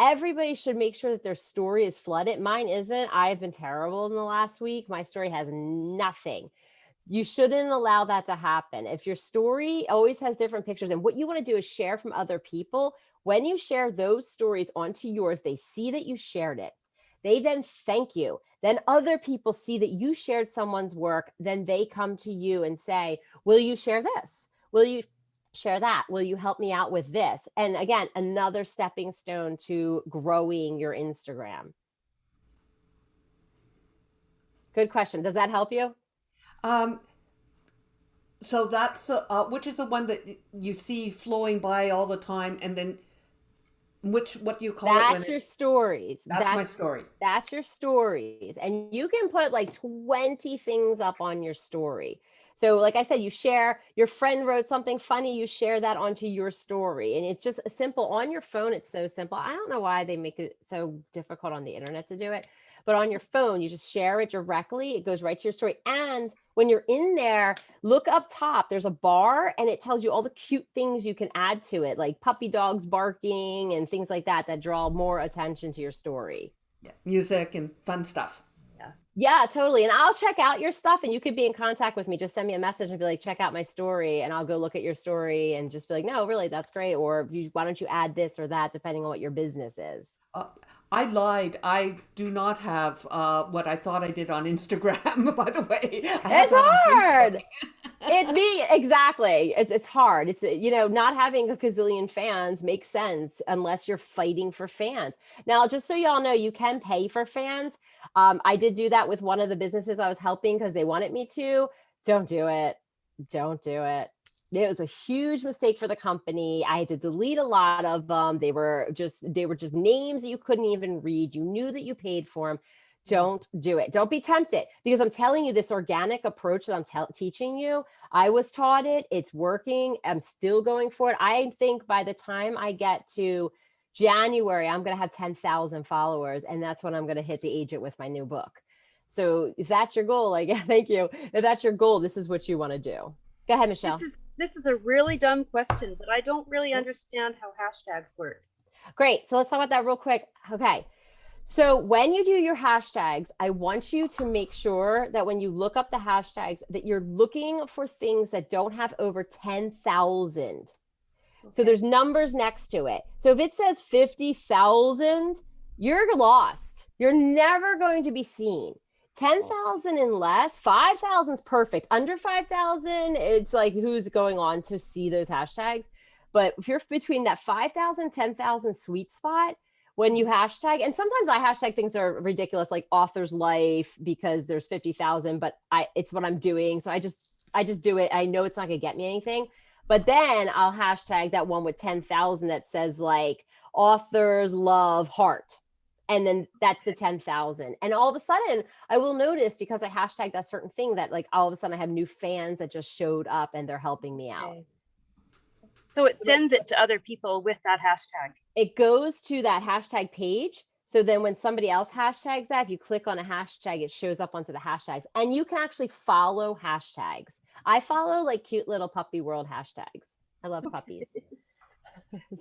Everybody should make sure that their story is flooded. Mine isn't. I've been terrible in the last week. My story has nothing. You shouldn't allow that to happen. If your story always has different pictures, and what you want to do is share from other people, when you share those stories onto yours, they see that you shared it. They then thank you. Then other people see that you shared someone's work. Then they come to you and say, will you share this? Will you share that? Will you help me out with this? And again, another stepping stone to growing your Instagram. Good question. Does that help you? So that's which is the one that you see flowing by all the time, and then what do you call it? That's your stories. That's my story. That's your stories. And you can put like 20 things up on your story. So like I said, you share, your friend wrote something funny, you share that onto your story. And it's just simple on your phone. It's so simple. I don't know why they make it so difficult on the internet to do it, but on your phone, you just share it directly. It goes right to your story. And when you're in there, look up top, there's a bar and it tells you all the cute things you can add to it, like puppy dogs barking and things like that, that draw more attention to your story. Yeah, music and fun stuff. Yeah, totally. And I'll check out your stuff, and you could be in contact with me. Just send me a message and be like, check out my story. And I'll go look at your story and just be like, no, really, that's great. Or why don't you add this or that, depending on what your business is. I lied. I do not have what I thought I did on Instagram, by the way. It's hard. It's me. Exactly. It's hard. It's, not having a gazillion fans makes sense unless you're fighting for fans. Now, just so y'all know, you can pay for fans. I did do that with one of the businesses I was helping because they wanted me to. Don't do it. Don't do it. It was a huge mistake for the company. I had to delete a lot of them. They were just names that you couldn't even read. You knew that you paid for them. Don't do it. Don't be tempted, because I'm telling you, this organic approach that I'm teaching you, I was taught it. It's working. I'm still going for it. I think by the time I get to January, I'm going to have 10,000 followers. And that's when I'm going to hit the agent with my new book. So if that's your goal, thank you. If that's your goal, this is what you want to do. Go ahead, Michelle. This is a really dumb question, but I don't really understand how hashtags work. Great. So let's talk about that real quick. Okay. So when you do your hashtags, I want you to make sure that when you look up the hashtags, that you're looking for things that don't have over 10,000. Okay. So there's numbers next to it. So if it says 50,000, you're lost. You're never going to be seen. 10,000 and less, 5,000 is perfect. Under 5,000, it's like, who's going on to see those hashtags? But if you're between that 5,000, 10,000 sweet spot, when you hashtag, and sometimes I hashtag things that are ridiculous, like author's life, because there's 50,000, but it's what I'm doing. So I just do it. I know it's not gonna get me anything, but then I'll hashtag that one with 10,000 that says like authors love heart. And then that's the 10,000. And all of a sudden I will notice, because I hashtagged that certain thing, that like all of a sudden I have new fans that just showed up and they're helping me out. Okay. So it sends it to other people with that hashtag. It goes to that hashtag page. So then when somebody else hashtags that, if you click on a hashtag, it shows up onto the hashtags, and you can actually follow hashtags. I follow like cute little puppy world hashtags. I love puppies.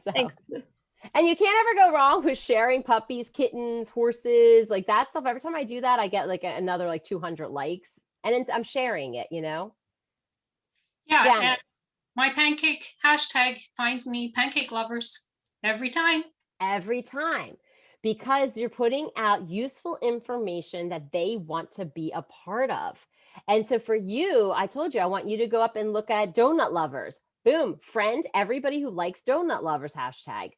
So. Thanks. And you can't ever go wrong with sharing puppies, kittens, horses, like that stuff. Every time I do that, I get like another like 200 likes, and I'm sharing it, Yeah. Janet. And my pancake hashtag finds me pancake lovers every time. Every time, because you're putting out useful information that they want to be a part of. And so for you, I told you, I want you to go up and look at donut lovers. Boom, friend everybody who likes donut lovers hashtag.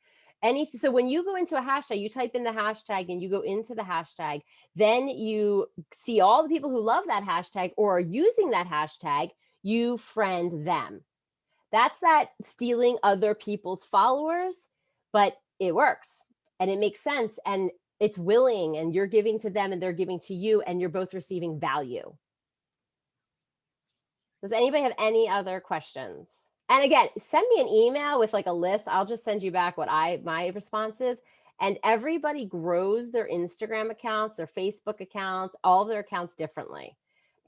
So when you go into a hashtag, you type in the hashtag and you go into the hashtag, then you see all the people who love that hashtag or are using that hashtag, you friend them. That's that stealing other people's followers, but it works and it makes sense and it's willing, and you're giving to them and they're giving to you and you're both receiving value. Does anybody have any other questions? And again, send me an email with like a list. I'll just send you back what my response is. And everybody grows their Instagram accounts, their Facebook accounts, all of their accounts differently.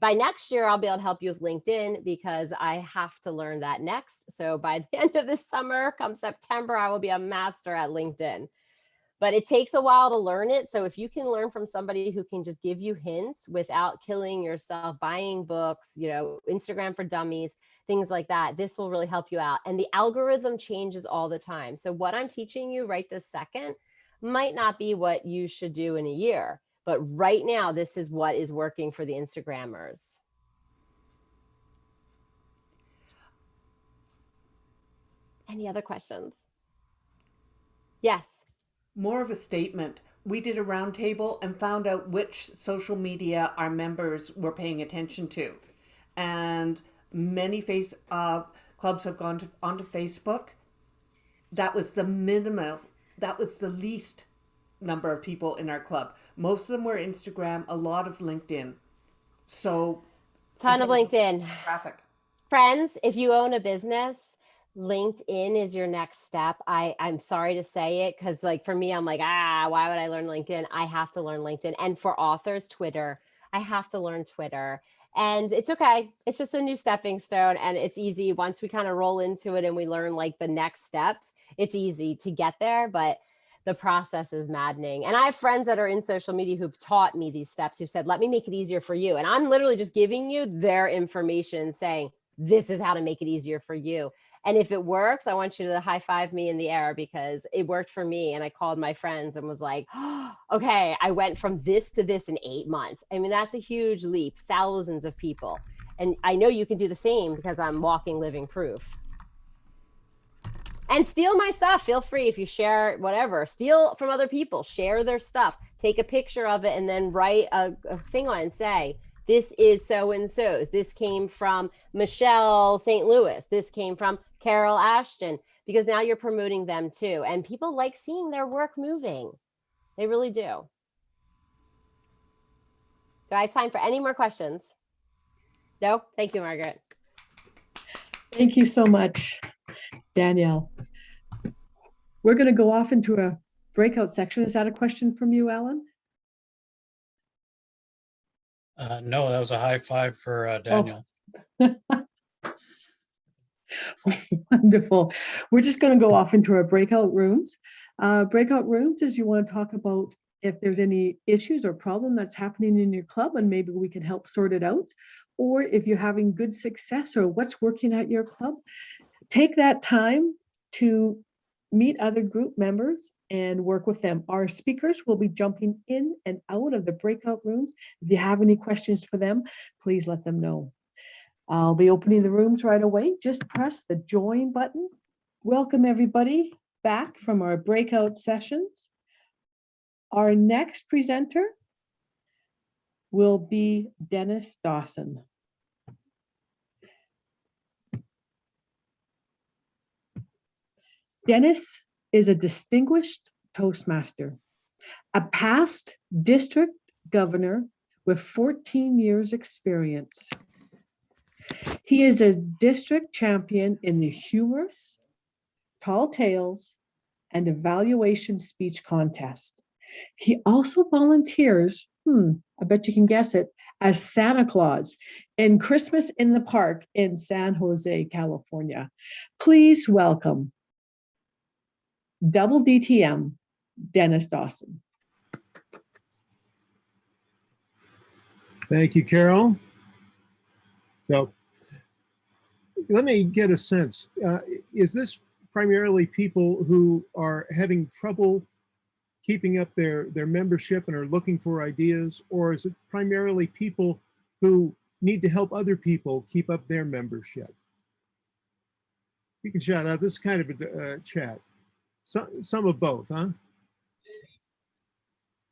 By next year, I'll be able to help you with LinkedIn because I have to learn that next. So by the end of this summer, come September, I will be a master at LinkedIn. But it takes a while to learn it. So if you can learn from somebody who can just give you hints without killing yourself, buying books, Instagram for dummies, things like that, this will really help you out. And the algorithm changes all the time. So what I'm teaching you right this second might not be what you should do in a year. But right now, this is what is working for the Instagrammers. Any other questions? Yes. More of a statement. We did a roundtable and found out which social media our members were paying attention to. And many clubs have gone onto Facebook. That was the minimum. That was the least number of people in our club. Most of them were Instagram, a lot of LinkedIn. So ton of LinkedIn traffic. Friends, if you own a business, LinkedIn is your next step. I'm sorry to say it because like for me, I'm like, why would I learn LinkedIn? I have to learn LinkedIn. And for authors, Twitter. I have to learn Twitter. And it's okay. It's just a new stepping stone and it's easy. Once we kind of roll into it and we learn like the next steps, it's easy to get there, but the process is maddening. And I have friends that are in social media who've taught me these steps, who said, let me make it easier for you. And I'm literally just giving you their information saying, this is how to make it easier for you. And if it works, I want you to high five me in the air because it worked for me. And I called my friends and was like, oh, okay, I went from this to this in 8 months. I mean, that's a huge leap, thousands of people. And I know you can do the same because I'm walking living proof. And steal my stuff. Feel free if you share whatever. Steal from other people. Share their stuff. Take a picture of it and then write a thing on it and say, this is so-and-so's. This came from Michelle St. Louis. This came from Carol Ashton, because now you're promoting them too. And people like seeing their work moving. They really do. Do I have time for any more questions? No? Thank you, Margaret. Thank you so much, Danielle. We're going to go off into a breakout section. Is that a question from you, Alan? No, that was a high five for Daniel. Oh. Wonderful. We're just going to go off into our breakout rooms. Breakout rooms is you want to talk about if there's any issues or problem that's happening in your club and maybe we can help sort it out. Or if you're having good success or what's working at your club, take that time to meet other group members and work with them. Our speakers will be jumping in and out of the breakout rooms. If you have any questions for them, please let them know. I'll be opening the rooms right away. Just press the join button. Welcome everybody back from our breakout sessions. Our next presenter will be Dennis Dawson. Dennis is a distinguished Toastmaster, a past district governor with 14 years experience. He is a district champion in the humorous, tall tales, and evaluation speech contest. He also volunteers, I bet you can guess it, as Santa Claus in Christmas in the Park in San Jose, California. Please welcome Double DTM, Dennis Dawson. Thank you, Carol. So let me get a sense. Is this primarily people who are having trouble keeping up their membership and are looking for ideas, or is it primarily people who need to help other people keep up their membership? You can shout out. This is kind of a chat. some of both, huh?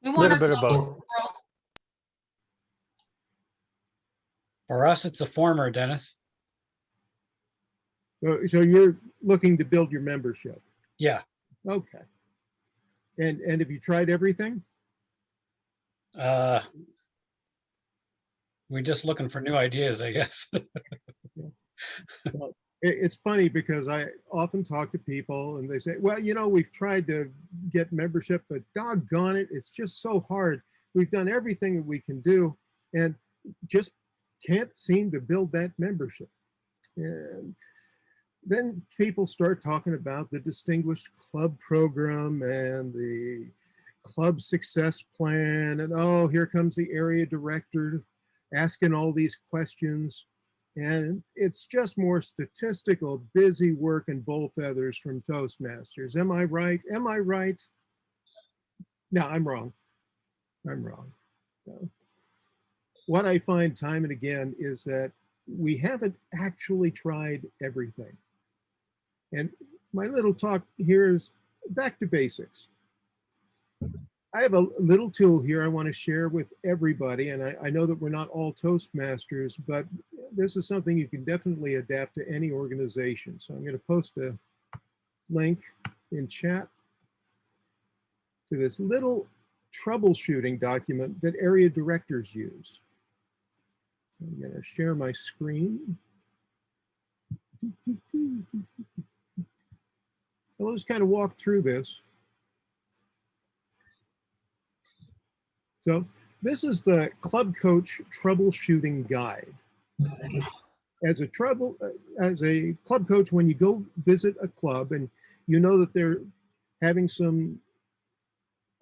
We want Little our bit of club to both. grow. For us, it's a former, Dennis. So you're looking to build your membership. Yeah. Okay. And have you tried everything? We're just looking for new ideas, I guess. Well, it's funny because I often talk to people and they say, well, you know, we've tried to get membership, but doggone it, it's just so hard. We've done everything that we can do and just can't seem to build that membership. And then people start talking about the Distinguished Club Program and the Club Success Plan. And oh, here comes the area director asking all these questions. And it's just more statistical, busy work and bull feathers from Toastmasters. Am I right? Am I right? No, I'm wrong. I'm wrong. No. What I find time and again is that we haven't actually tried everything. And my little talk here is back to basics. I have a little tool here I want to share with everybody. And I know that we're not all Toastmasters, but this is something you can definitely adapt to any organization. So I'm going to post a link in chat to this little troubleshooting document that area directors use. I'm going to share my screen. I'll just kind of walk through this. So this is the Club Coach Troubleshooting Guide. As a club coach, when you go visit a club and you know that they're having some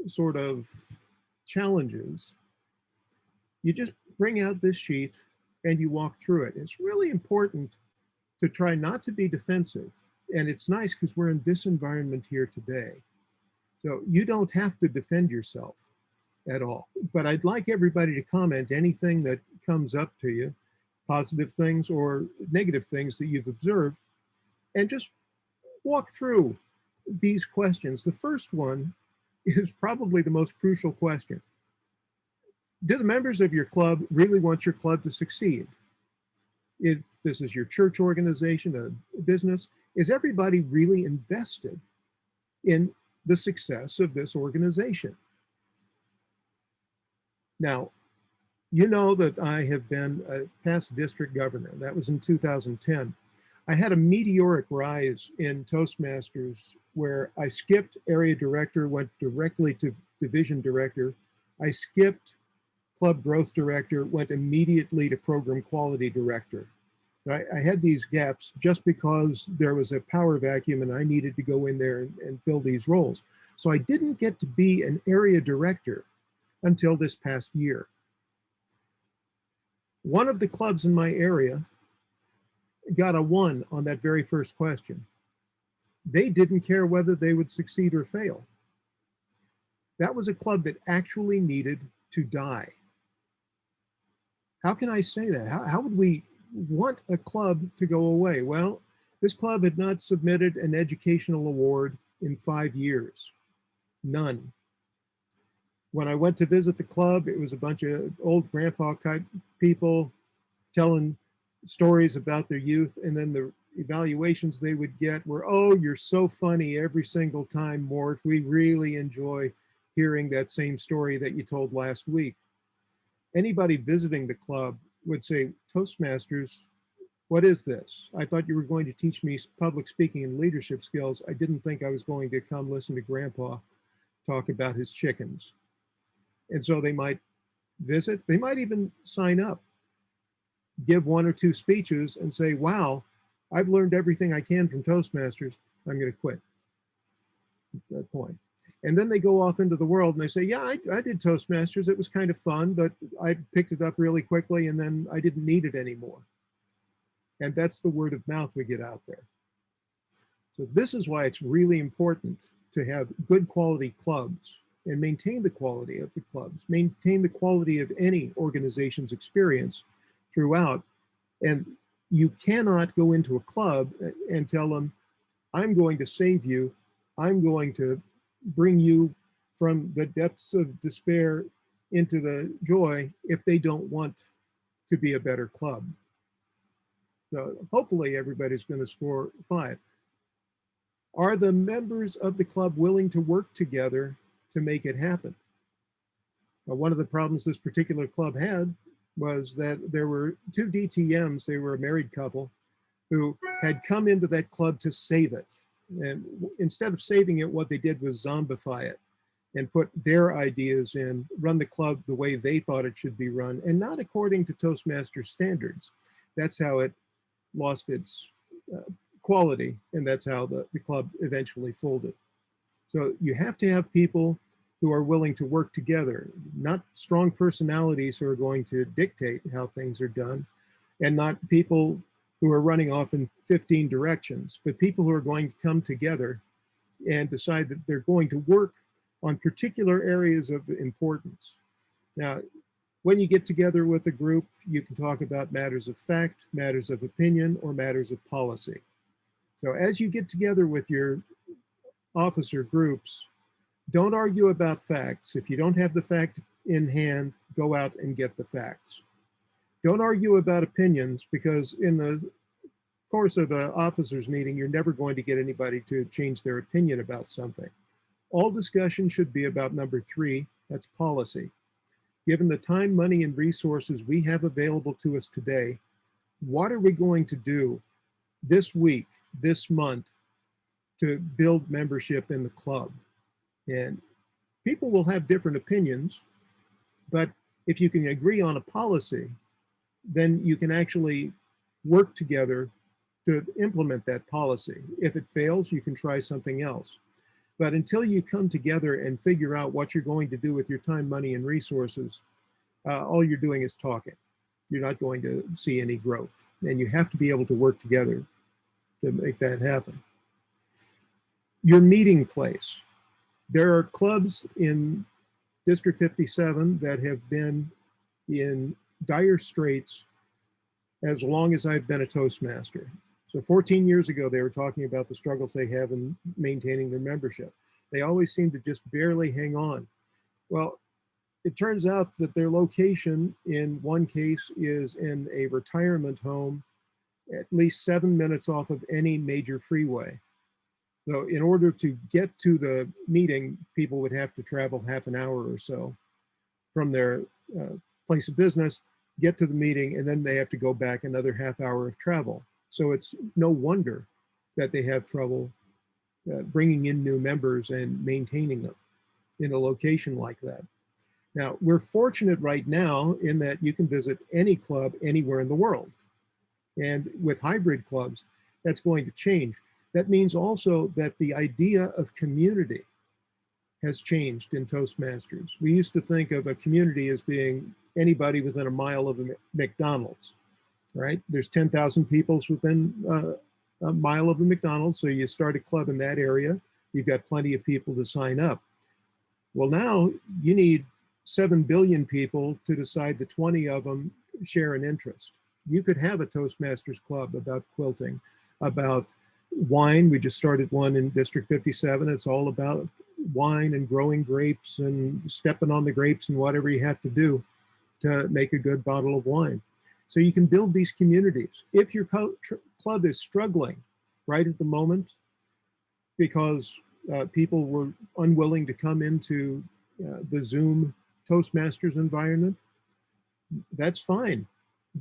sort of challenges, you just bring out this sheet and you walk through it. It's really important to try not to be defensive. And it's nice because we're in this environment here today. So you don't have to defend yourself at all. But I'd like everybody to comment anything that comes up to you, positive things or negative things that you've observed, and just walk through these questions. The first one is probably the most crucial question. Do the members of your club really want your club to succeed? If this is your church organization, a business, is everybody really invested in the success of this organization? Now, you know that I have been a past district governor. That was in 2010. I had a meteoric rise in Toastmasters where I skipped area director, went directly to division director. I skipped club growth director, went immediately to program quality director. I had these gaps just because there was a power vacuum and I needed to go in there and fill these roles. So I didn't get to be an area director until this past year. One of the clubs in my area got a 1 on that very first question. They didn't care whether they would succeed or fail. That was a club that actually needed to die. How can I say that? How would we want a club to go away? Well, this club had not submitted an educational award in 5 years. None. When I went to visit the club, it was a bunch of old grandpa type people telling stories about their youth, and then the evaluations they would get were, oh, you're so funny every single time, Mort. We really enjoy hearing that same story that you told last week. Anybody visiting the club would say, Toastmasters, what is this? I thought you were going to teach me public speaking and leadership skills. I didn't think I was going to come listen to Grandpa talk about his chickens. And so they might visit, they might even sign up, give 1 or 2 speeches and say, wow, I've learned everything I can from Toastmasters. I'm going to quit at that point. And then they go off into the world and they say, yeah, I did Toastmasters. It was kind of fun, but I picked it up really quickly and then I didn't need it anymore. And that's the word of mouth we get out there. So this is why it's really important to have good quality clubs and maintain the quality of the clubs, maintain the quality of any organization's experience throughout. And you cannot go into a club and tell them, I'm going to save you I'm going to bring you from the depths of despair into the joy if they don't want to be a better club. So hopefully everybody's going to score 5. Are the members of the club willing to work together to make it happen? One of the problems this particular club had was that there were 2 DTMs, they were a married couple, who had come into that club to save it. And instead of saving it, what they did was zombify it and put their ideas in, run the club the way they thought it should be run, and not according to Toastmasters standards. That's how it lost its quality, and that's how the club eventually folded. So you have to have people who are willing to work together, not strong personalities who are going to dictate how things are done, and not people who are running off in 15 directions, but people who are going to come together and decide that they're going to work on particular areas of importance. Now, when you get together with a group, you can talk about matters of fact, matters of opinion, or matters of policy. So as you get together with your officer groups, don't argue about facts. If you don't have the fact in hand, go out and get the facts. Don't argue about opinions, because in the course of an officers meeting, you're never going to get anybody to change their opinion about something. All discussion should be about number 3, that's policy. Given the time, money, and resources we have available to us today, what are we going to do this week, this month, to build membership in the club? And people will have different opinions, but if you can agree on a policy, then you can actually work together to implement that policy. If it fails, you can try something else. But until you come together and figure out what you're going to do with your time, money, and resources, all you're doing is talking. You're not going to see any growth. And you have to be able to work together to make that happen. Your meeting place. There are clubs in District 57 that have been in dire straits as long as I've been a Toastmaster. So 14 years ago, they were talking about the struggles they have in maintaining their membership. They always seem to just barely hang on. Well, it turns out that their location in one case is in a retirement home, at least 7 minutes off of any major freeway. So in order to get to the meeting, people would have to travel half an hour or so from their place of business, get to the meeting, and then they have to go back another half hour of travel. So it's no wonder that they have trouble bringing in new members and maintaining them in a location like that. Now, we're fortunate right now in that you can visit any club anywhere in the world. And with hybrid clubs, that's going to change. That means also that the idea of community has changed in Toastmasters. We used to think of a community as being anybody within a mile of a McDonald's, right? There's 10,000 people within a mile of the McDonald's, so you start a club in that area, you've got plenty of people to sign up. Well, now you need 7 billion people to decide that 20 of them share an interest. You could have a Toastmasters club about quilting, about wine. We just started one in District 57. It's all about wine and growing grapes and stepping on the grapes and whatever you have to do to make a good bottle of wine. So you can build these communities. If your club is struggling right at the moment because people were unwilling to come into the Zoom Toastmasters environment, that's fine.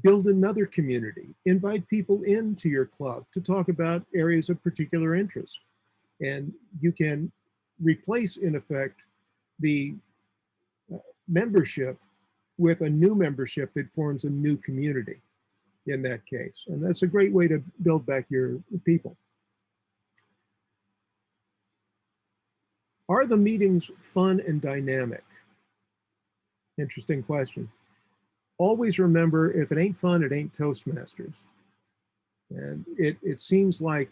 Build another community. Invite people into your club to talk about areas of particular interest. And you can replace, in effect, the membership with a new membership that forms a new community in that case. And that's a great way to build back your people. Are the meetings fun and dynamic? Interesting question. Always remember, if it ain't fun, it ain't Toastmasters. And it seems like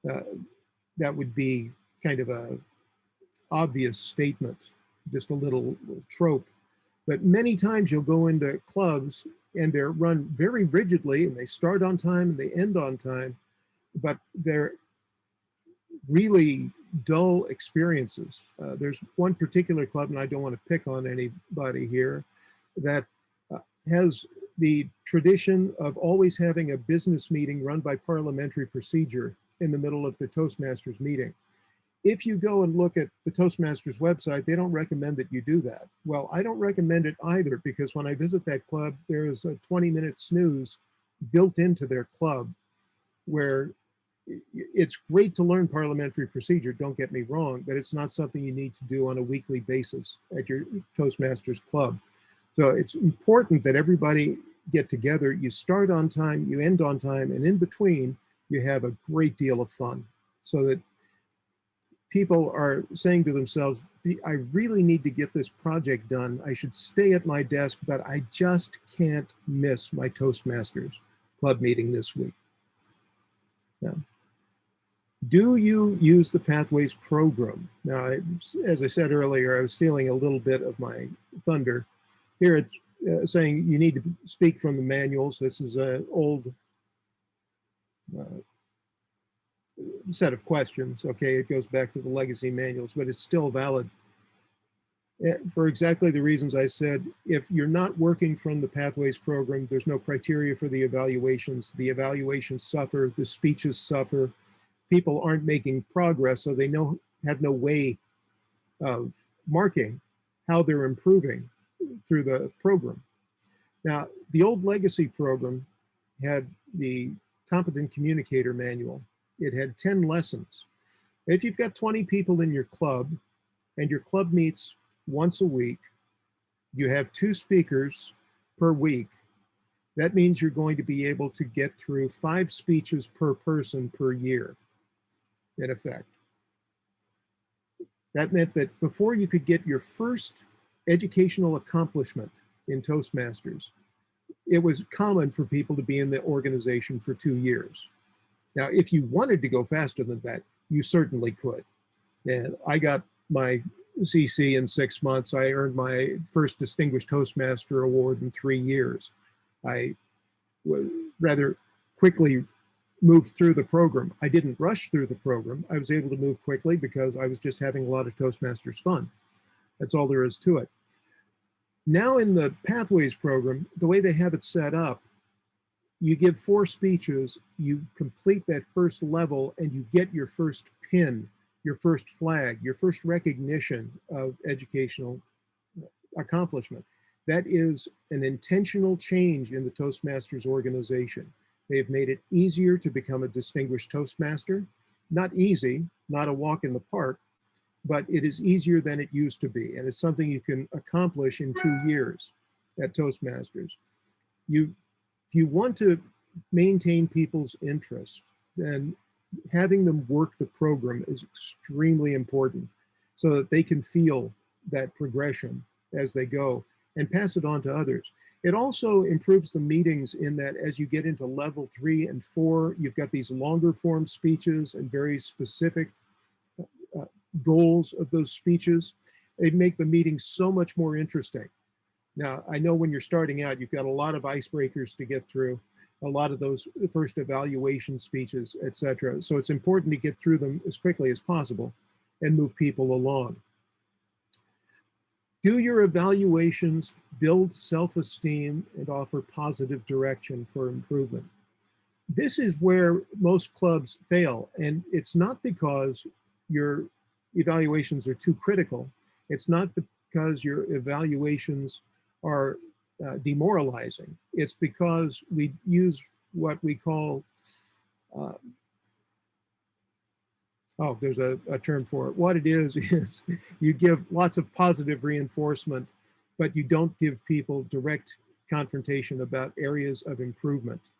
that would be kind of a obvious statement, just a little trope. But many times you'll go into clubs and they're run very rigidly and they start on time and they end on time, but they're really dull experiences. There's one particular club, and I don't want to pick on anybody here, that has the tradition of always having a business meeting run by parliamentary procedure in the middle of the Toastmasters meeting. If you go and look at the Toastmasters website, they don't recommend that you do that. Well, I don't recommend it either, because when I visit that club, there is a 20-minute snooze built into their club, where it's great to learn parliamentary procedure, don't get me wrong, but it's not something you need to do on a weekly basis at your Toastmasters club. So it's important that everybody get together. You start on time, you end on time, and in between, you have a great deal of fun, so that people are saying to themselves, I really need to get this project done. I should stay at my desk, but I just can't miss my Toastmasters club meeting this week. Now, do you use the Pathways program? Now, as I said earlier, I was stealing a little bit of my thunder. Here it's saying you need to speak from the manuals. This is an old set of questions. Okay, it goes back to the legacy manuals, but it's still valid. For exactly the reasons I said, if you're not working from the Pathways program, there's no criteria for the evaluations. The evaluations suffer, the speeches suffer. People aren't making progress, so they have no way of marking how they're improving through the program. Now, the old legacy program had the Competent Communicator Manual. It had 10 lessons. If you've got 20 people in your club and your club meets once a week, you have 2 speakers per week. That means you're going to be able to get through 5 speeches per person per year, in effect. That meant that before you could get your first educational accomplishment in Toastmasters, it was common for people to be in the organization for 2 years. Now, if you wanted to go faster than that, you certainly could. And I got my CC in 6 months. I earned my first Distinguished Toastmaster Award in 3 years. I rather quickly moved through the program. I didn't rush through the program. I was able to move quickly because I was just having a lot of Toastmasters fun. That's all there is to it. Now in the Pathways program, the way they have it set up, you give 4 speeches, you complete that first level, and you get your first pin, your first flag, your first recognition of educational accomplishment. That is an intentional change in the Toastmasters organization. They have made it easier to become a distinguished Toastmaster. Not easy, not a walk in the park, but it is easier than it used to be. And it's something you can accomplish in 2 years at Toastmasters. If you want to maintain people's interest, then having them work the program is extremely important so that they can feel that progression as they go and pass it on to others. It also improves the meetings in that as you get into level 3 and 4, you've got these longer form speeches and very specific goals of those speeches. They make the meeting so much more interesting. Now, I know when you're starting out, you've got a lot of icebreakers to get through, a lot of those first evaluation speeches, etc. So it's important to get through them as quickly as possible and move people along. Do your evaluations build self-esteem and offer positive direction for improvement? This is where most clubs fail, and it's not because your evaluations are too critical. It's not because your evaluations are demoralizing. It's because we use what we call, there's a term for it. What it is you give lots of positive reinforcement, but you don't give people direct confrontation about areas of improvement.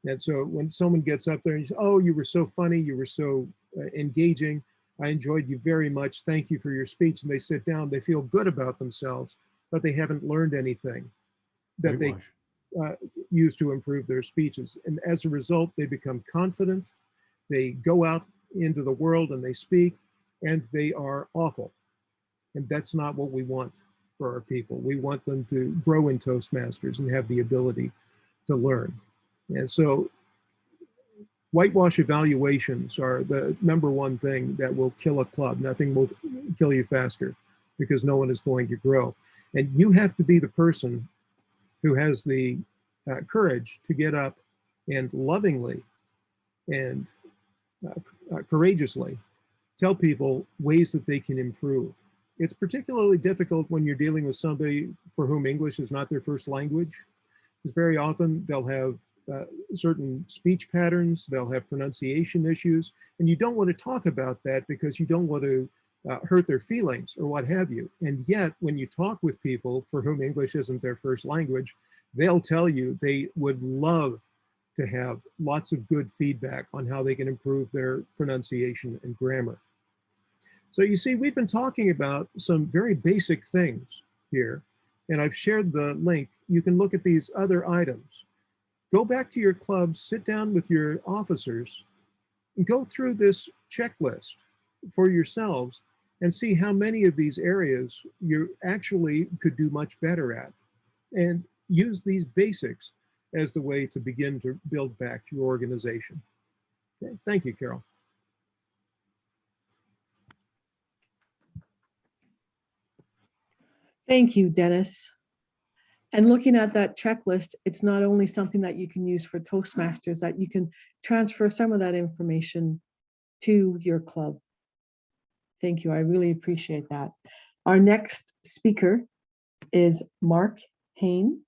And so when someone gets up there and says, oh, you were so funny, you were so engaging, I enjoyed you very much, thank you for your speech, and they sit down, they feel good about themselves, but they haven't learned anything that they use to improve their speeches. And as a result, they become confident, they go out into the world and they speak, and they are awful. And that's not what we want for our people. We want them to grow in Toastmasters and have the ability to learn. And so whitewash evaluations are the number one thing that will kill a club. Nothing will kill you faster because no one is going to grow. And you have to be the person who has the courage to get up and lovingly and courageously tell people ways that they can improve. It's particularly difficult when you're dealing with somebody for whom English is not their first language, because very often they'll have certain speech patterns, they'll have pronunciation issues, and you don't want to talk about that because you don't want to hurt their feelings or what have you. And yet, when you talk with people for whom English isn't their first language, they'll tell you they would love to have lots of good feedback on how they can improve their pronunciation and grammar. So you see, we've been talking about some very basic things here, and I've shared the link. You can look at these other items. Go back to your clubs, sit down with your officers, and go through this checklist for yourselves and see how many of these areas you actually could do much better at. And use these basics as the way to begin to build back your organization. Okay. Thank you, Carol. Thank you, Dennis. And looking at that checklist, it's not only something that you can use for Toastmasters, that you can transfer some of that information to your club. Thank you, I really appreciate that. Our next speaker is Mark Hain.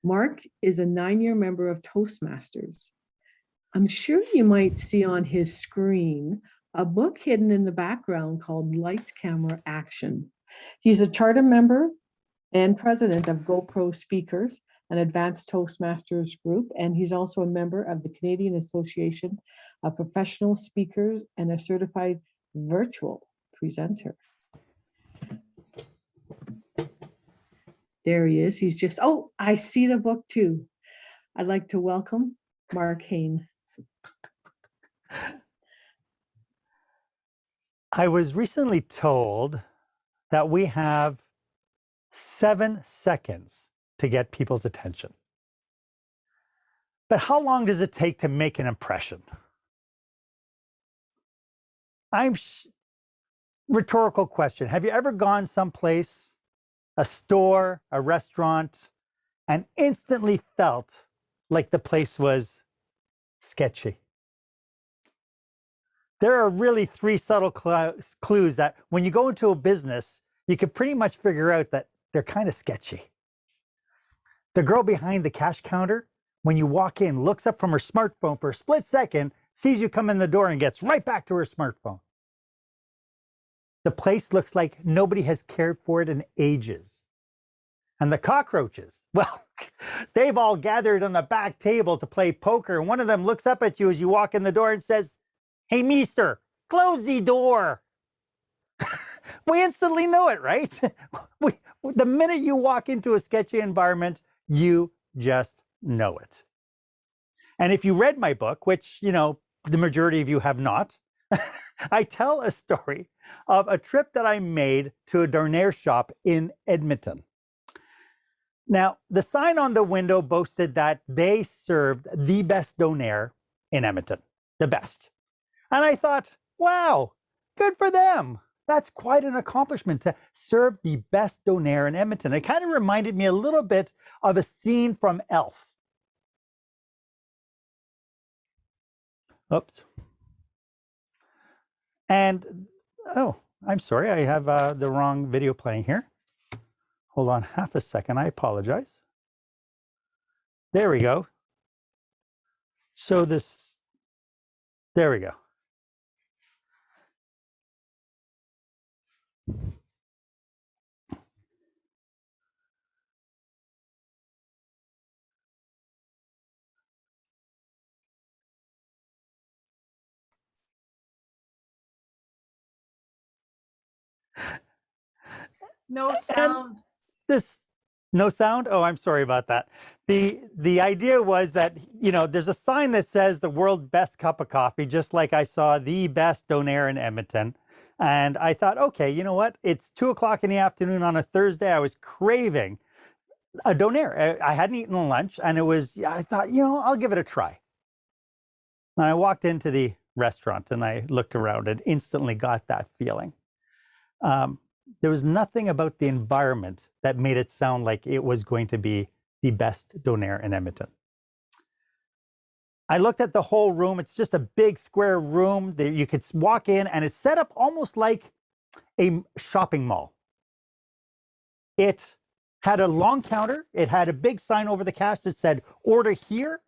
Mark is a 9-year member of Toastmasters. I'm sure you might see on his screen a book hidden in the background called Lights, Camera, Action. He's a charter member and president of GoPro Speakers, an advanced Toastmasters group, and he's also a member of the Canadian Association of Professional Speakers and a certified virtual presenter. There he is. He's just, oh, I see the book too. I'd like to welcome Mark Hain. I was recently told that we have 7 seconds to get people's attention. But how long does it take to make an impression? Rhetorical question. Have you ever gone someplace, a store, a restaurant, and instantly felt like the place was sketchy? There are really 3 subtle clues that when you go into a business, you can pretty much figure out that they're kind of sketchy. The girl behind the cash counter, when you walk in, looks up from her smartphone for a split second, sees you come in the door and gets right back to her smartphone. The place looks like nobody has cared for it in ages. And the cockroaches, well, they've all gathered on the back table to play poker, and one of them looks up at you as you walk in the door and says, "Hey, mister, close the door." We instantly know it, right? The minute you walk into a sketchy environment, you just know it. And if you read my book, which, you know, the majority of you have not, I tell a story of a trip that I made to a donaire shop in Edmonton. Now, the sign on the window boasted that they served the best donaire in Edmonton, the best. And I thought, wow, good for them. That's quite an accomplishment to serve the best donaire in Edmonton. It kind of reminded me a little bit of a scene from Elf. Oops. And, oh, I'm sorry, I have the wrong video playing here. Hold on half a second, I apologize. There we go. So there we go. No sound. No sound? Oh, I'm sorry about that. The idea was that, you know, there's a sign that says the world's best cup of coffee, just like I saw the best donaire in Edmonton. And I thought, okay, you know what? It's 2 o'clock in the afternoon on a Thursday. I was craving a donaire. I hadn't eaten lunch, and I thought, I'll give it a try. And I walked into the restaurant and I looked around and instantly got that feeling. There was nothing about the environment that made it sound like it was going to be the best donaire in Edmonton. I looked at the whole room. It's just a big square room that you could walk in, and it's set up almost like a shopping mall. It had a long counter. It had a big sign over the cash that said, "Order here."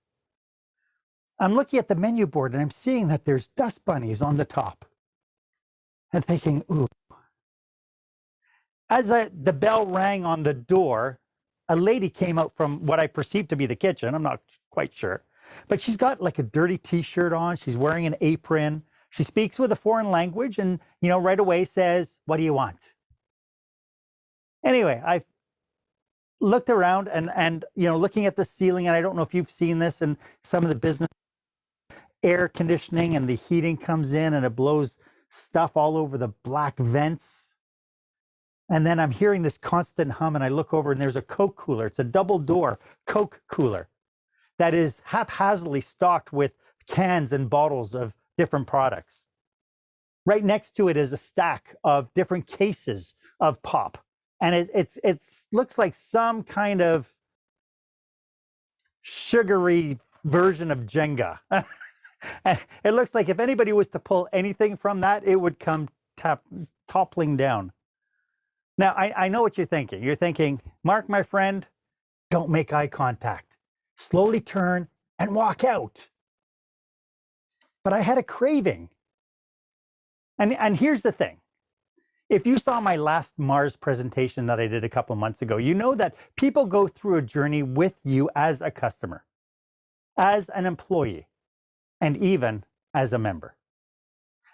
I'm looking at the menu board and I'm seeing that there's dust bunnies on the top. And thinking, ooh. As the bell rang on the door, a lady came out from what I perceived to be the kitchen. I'm not quite sure. But she's got like a dirty t-shirt on. She's wearing an apron. She speaks with a foreign language and, right away says, "What do you want?" Anyway, I looked around and looking at the ceiling, and I don't know if you've seen this, and some of the business air conditioning and the heating comes in and it blows stuff all over the black vents. And then I'm hearing this constant hum, and I look over and there's a Coke cooler. It's a double door Coke cooler that is haphazardly stocked with cans and bottles of different products. Right next to it is a stack of different cases of pop. And it looks like some kind of sugary version of Jenga. It looks like if anybody was to pull anything from that, it would come toppling down. Now, I know what you're thinking. You're thinking, Mark, my friend, don't make eye contact. Slowly turn and walk out. But I had a craving. And here's the thing. If you saw my last Mars presentation that I did a couple of months ago, you know that people go through a journey with you as a customer, as an employee, and even as a member.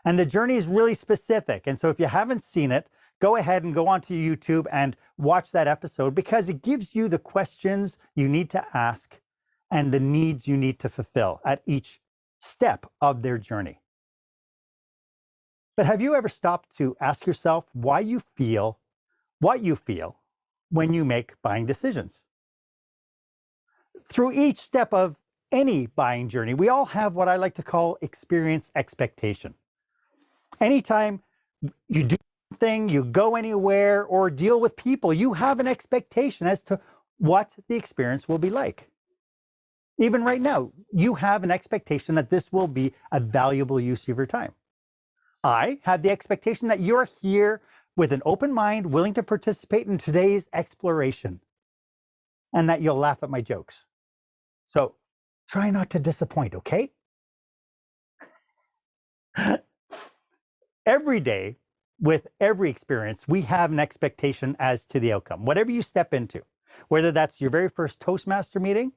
And the journey is really specific. And so if you haven't seen it, go ahead and go onto YouTube and watch that episode, because it gives you the questions you need to ask and the needs you need to fulfill at each step of their journey. But have you ever stopped to ask yourself why you feel what you feel when you make buying decisions? Through each step of any buying journey, we all have what I like to call experience expectation. Anytime you do something, you go anywhere, or deal with people, you have an expectation as to what the experience will be like. Even right now, you have an expectation that this will be a valuable use of your time. I have the expectation that you're here with an open mind, willing to participate in today's exploration, and that you'll laugh at my jokes. So try not to disappoint, okay? Every day, with every experience, we have an expectation as to the outcome. Whatever you step into, whether that's your very first Toastmaster meeting,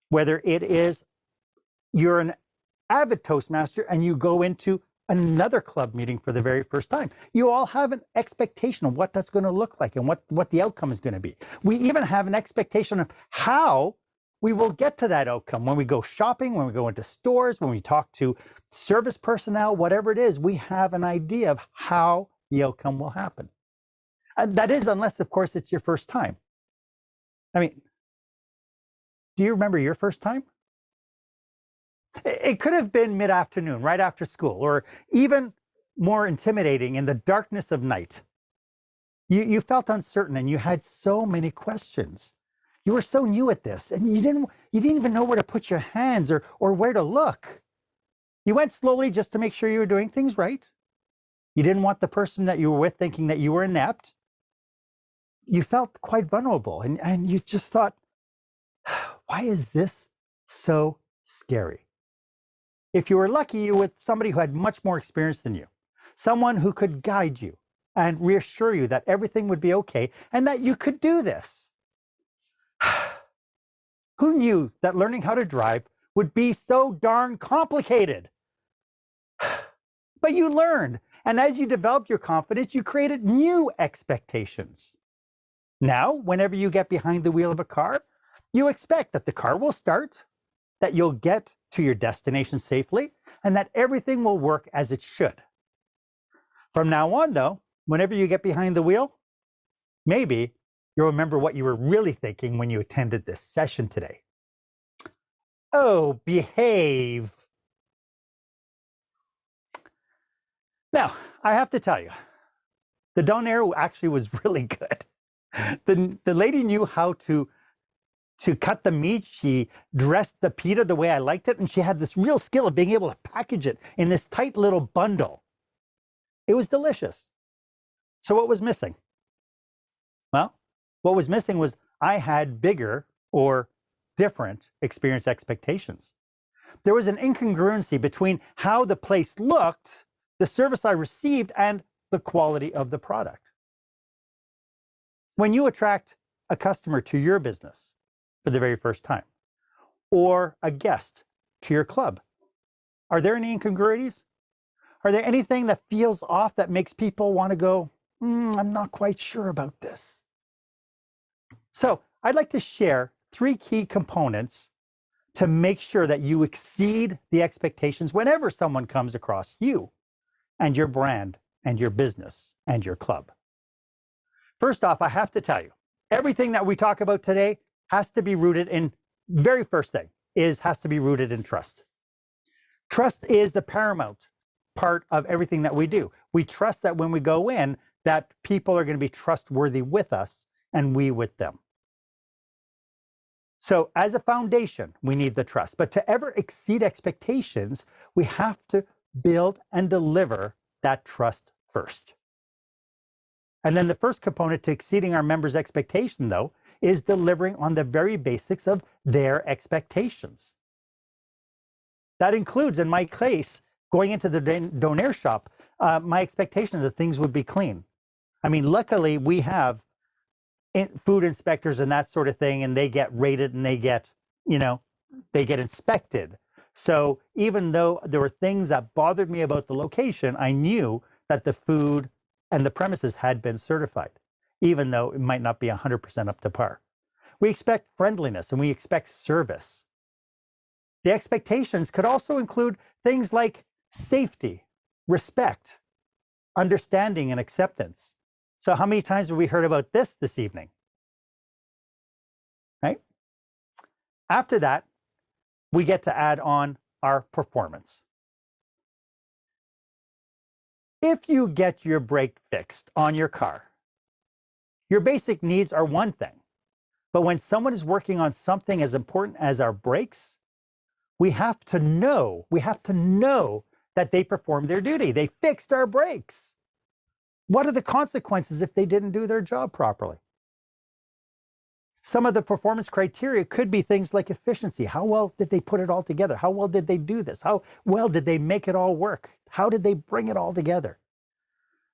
whether it is you're an avid Toastmaster and you go into another club meeting for the very first time, you all have an expectation of what that's going to look like and what the outcome is going to be. We even have an expectation of how we will get to that outcome. When we go shopping, when we go into stores, when we talk to service personnel, whatever it is, we have an idea of how the outcome will happen. And that is, unless, of course, it's your first time. I mean, do you remember your first time? It could have been mid-afternoon, right after school, or even more intimidating, in the darkness of night. You felt uncertain and you had so many questions. You were so new at this, and you didn't even know where to put your hands or where to look. You went slowly just to make sure you were doing things right. You didn't want the person that you were with thinking that you were inept. You felt quite vulnerable, and you just thought, why is this so scary? If you were lucky, you were with somebody who had much more experience than you, someone who could guide you and reassure you that everything would be okay and that you could do this. Who knew that learning how to drive would be so darn complicated? But you learned, and as you developed your confidence, you created new expectations. Now, whenever you get behind the wheel of a car, you expect that the car will start, that you'll get to your destination safely, and that everything will work as it should. From now on, though, whenever you get behind the wheel, maybe you'll remember what you were really thinking when you attended this session today. Oh, behave. Now, I have to tell you, the donair actually was really good. The lady knew how to cut the meat. She dressed the pita the way I liked it, and she had this real skill of being able to package it in this tight little bundle. It was delicious. So what was missing? Well, what was missing was I had bigger or different experience expectations. There was an incongruency between how the place looked, the service I received, and the quality of the product. When you attract a customer to your business for the very first time, or a guest to your club, are there any incongruities? Are there anything that feels off that makes people want to go, I'm not quite sure about this? So I'd like to share 3 key components to make sure that you exceed the expectations whenever someone comes across you and your brand and your business and your club. First off, I have to tell you, everything that we talk about today has to be rooted in, very first thing has to be rooted in trust. Trust is the paramount part of everything that we do. We trust that when we go in, that people are going to be trustworthy with us and we with them. So as a foundation, we need the trust. But to ever exceed expectations, we have to build and deliver that trust first. And then the first component to exceeding our members' expectation, though, is delivering on the very basics of their expectations. That includes, in my case, going into the donair shop, my expectation is that things would be clean. I mean, luckily, we have food inspectors and that sort of thing, and they get rated and they get, they get inspected. So even though there were things that bothered me about the location, I knew that the food and the premises had been certified, even though it might not be 100% up to par. We expect friendliness and we expect service. The expectations could also include things like safety, respect, understanding, and acceptance. So how many times have we heard about this evening? Right? After that, we get to add on our performance. If you get your brake fixed on your car, your basic needs are one thing. But when someone is working on something as important as our brakes, we have to know that they performed their duty. They fixed our brakes. What are the consequences if they didn't do their job properly? Some of the performance criteria could be things like efficiency. How well did they put it all together? How well did they do this? How well did they make it all work? How did they bring it all together?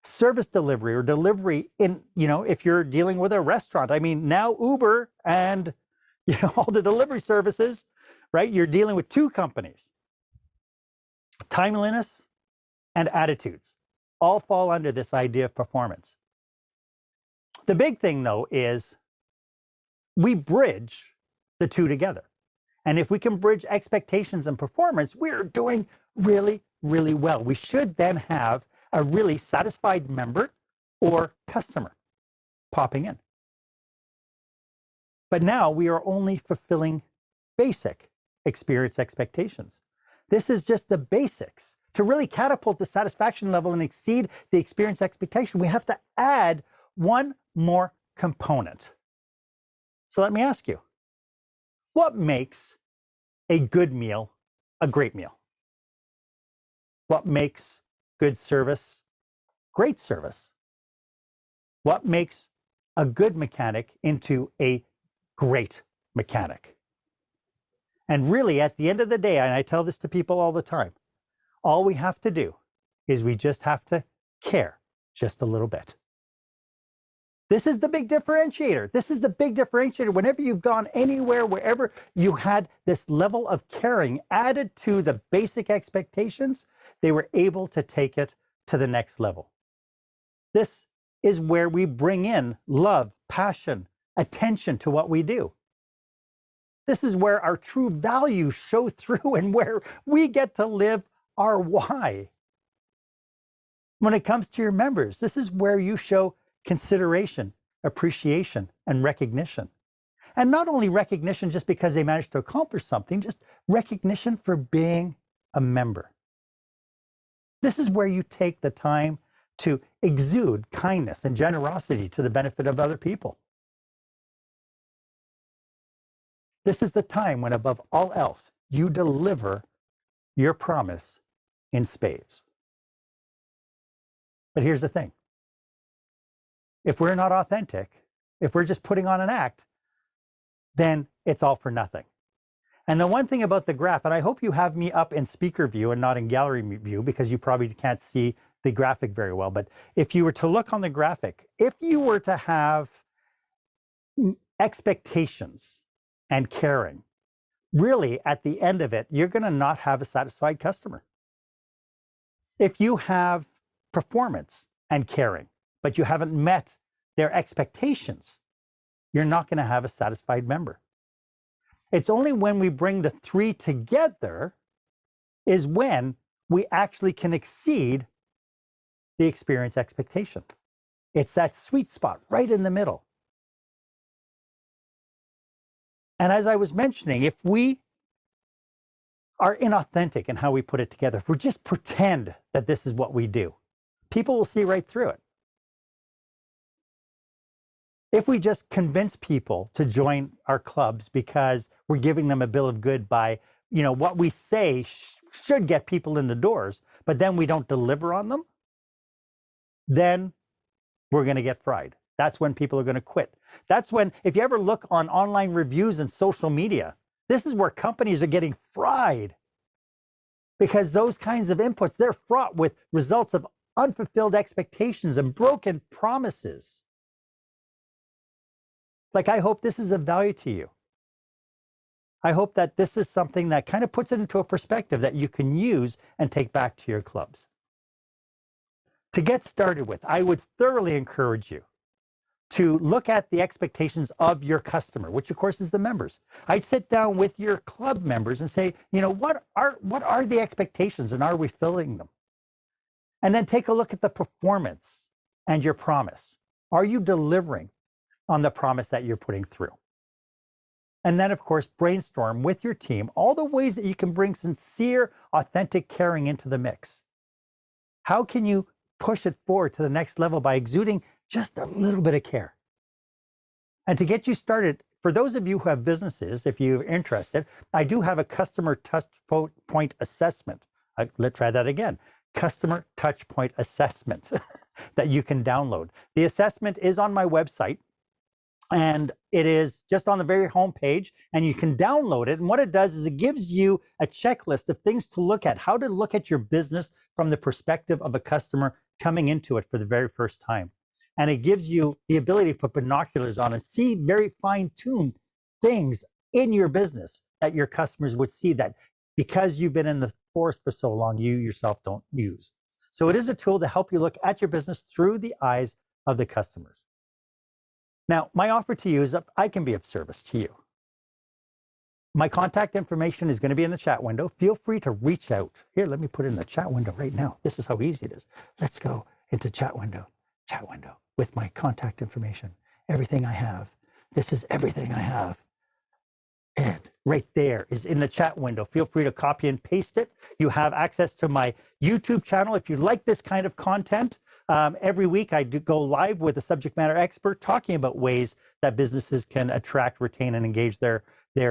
Service delivery or delivery in, if you're dealing with a restaurant. I mean, now Uber and all the delivery services, right? You're dealing with 2 companies. Timeliness and attitudes all fall under this idea of performance. The big thing, though, is we bridge the 2 together. And if we can bridge expectations and performance, we're doing really, really well. We should then have a really satisfied member or customer popping in. But now we are only fulfilling basic experience expectations. This is just the basics. To really catapult the satisfaction level and exceed the experience expectation, we have to add one more component. So let me ask you, what makes a good meal a great meal? What makes good service great service? What makes a good mechanic into a great mechanic? And really, at the end of the day, and I tell this to people all the time, all we have to do is we just have to care just a little bit. This is the big differentiator. This is the big differentiator. Whenever you've gone anywhere, wherever you had this level of caring added to the basic expectations, they were able to take it to the next level. This is where we bring in love, passion, attention to what we do. This is where our true values show through and where we get to live our why. When it comes to your members, this is where you show consideration, appreciation, and recognition. And not only recognition just because they managed to accomplish something, just recognition for being a member. This is where you take the time to exude kindness and generosity to the benefit of other people. This is the time when, above all else, you deliver your promise in spades. But here's the thing. If we're not authentic, if we're just putting on an act, then it's all for nothing. And the one thing about the graph, and I hope you have me up in speaker view and not in gallery view, because you probably can't see the graphic very well. But if you were to look on the graphic, if you were to have expectations and caring, really at the end of it, you're going to not have a satisfied customer. If you have performance and caring, but you haven't met their expectations, you're not going to have a satisfied member. It's only when we bring the three together is when we actually can exceed the experience expectation. It's that sweet spot right in the middle. And as I was mentioning, if we are inauthentic in how we put it together, if we just pretend that this is what we do, people will see right through it. If we just convince people to join our clubs because we're giving them a bill of good by, what we say should get people in the doors, but then we don't deliver on them, then we're going to get fried. That's when people are going to quit. That's when, if you ever look on online reviews and social media, this is where companies are getting fried, because those kinds of inputs, they're fraught with results of unfulfilled expectations and broken promises. Like, I hope this is of value to you. I hope that this is something that kind of puts it into a perspective that you can use and take back to your clubs. To get started with, I would thoroughly encourage you to look at the expectations of your customer, which of course is the members. I'd sit down with your club members and say, what are the expectations, and are we filling them? And then take a look at the performance and your promise. Are you delivering on the promise that you're putting through? And then, of course, brainstorm with your team all the ways that you can bring sincere, authentic caring into the mix. How can you push it forward to the next level by exuding just a little bit of care? And to get you started, for those of you who have businesses, if you're interested, I do have a customer touch point assessment. Let's try that again. Customer touch point assessment that you can download. The assessment is on my website, and it is just on the very home page, and you can download it. And what it does is it gives you a checklist of things to look at, how to look at your business from the perspective of a customer coming into it for the very first time. And it gives you the ability to put binoculars on and see very fine-tuned things in your business that your customers would see, that because you've been in the forest for so long, you yourself don't use. So it is a tool to help you look at your business through the eyes of the customers. Now, my offer to you is that I can be of service to you. My contact information is going to be in the chat window. Feel free to reach out. Here, let me put it in the chat window right now. This is how easy it is. Let's go into chat window with my contact information. Everything I have. This is everything I have. And right there is in the chat window. Feel free to copy and paste it. You have access to my YouTube channel. If you like this kind of content, every week I do go live with a subject matter expert talking about ways that businesses can attract, retain, and engage their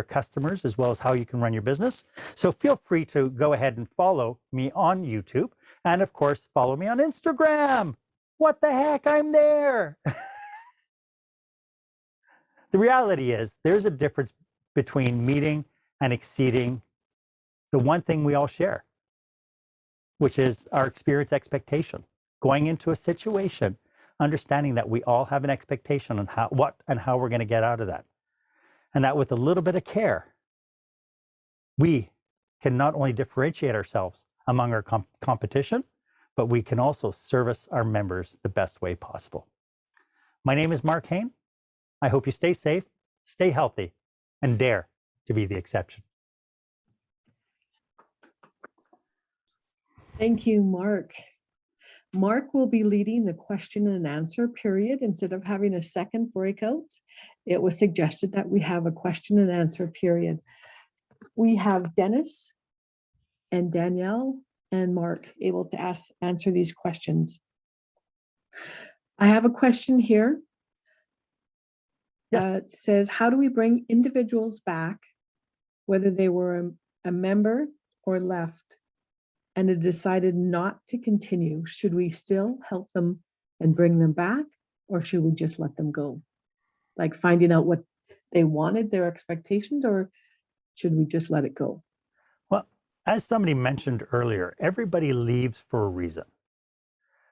customers, as well as how you can run your business. So feel free to go ahead and follow me on YouTube. And of course, follow me on Instagram. What the heck? I'm there. The reality is there's a difference between meeting and exceeding the one thing we all share, which is our experience expectation. Going into a situation, understanding that we all have an expectation on how we're going to get out of that. And that with a little bit of care, we can not only differentiate ourselves among our competition, but we can also service our members the best way possible. My name is Mark Hain. I hope you stay safe, stay healthy, and dare to be the exception. Thank you, Mark. Mark will be leading the question and answer period instead of having a second breakout. It was suggested that we have a question and answer period. We have Dennis and Danielle and Mark able to answer these questions. I have a question here. Yes. It says, how do we bring individuals back, whether they were a member or left, and have decided not to continue? Should we still help them and bring them back, or should we just let them go? Like finding out what they wanted, their expectations, or should we just let it go? Well, as somebody mentioned earlier, everybody leaves for a reason.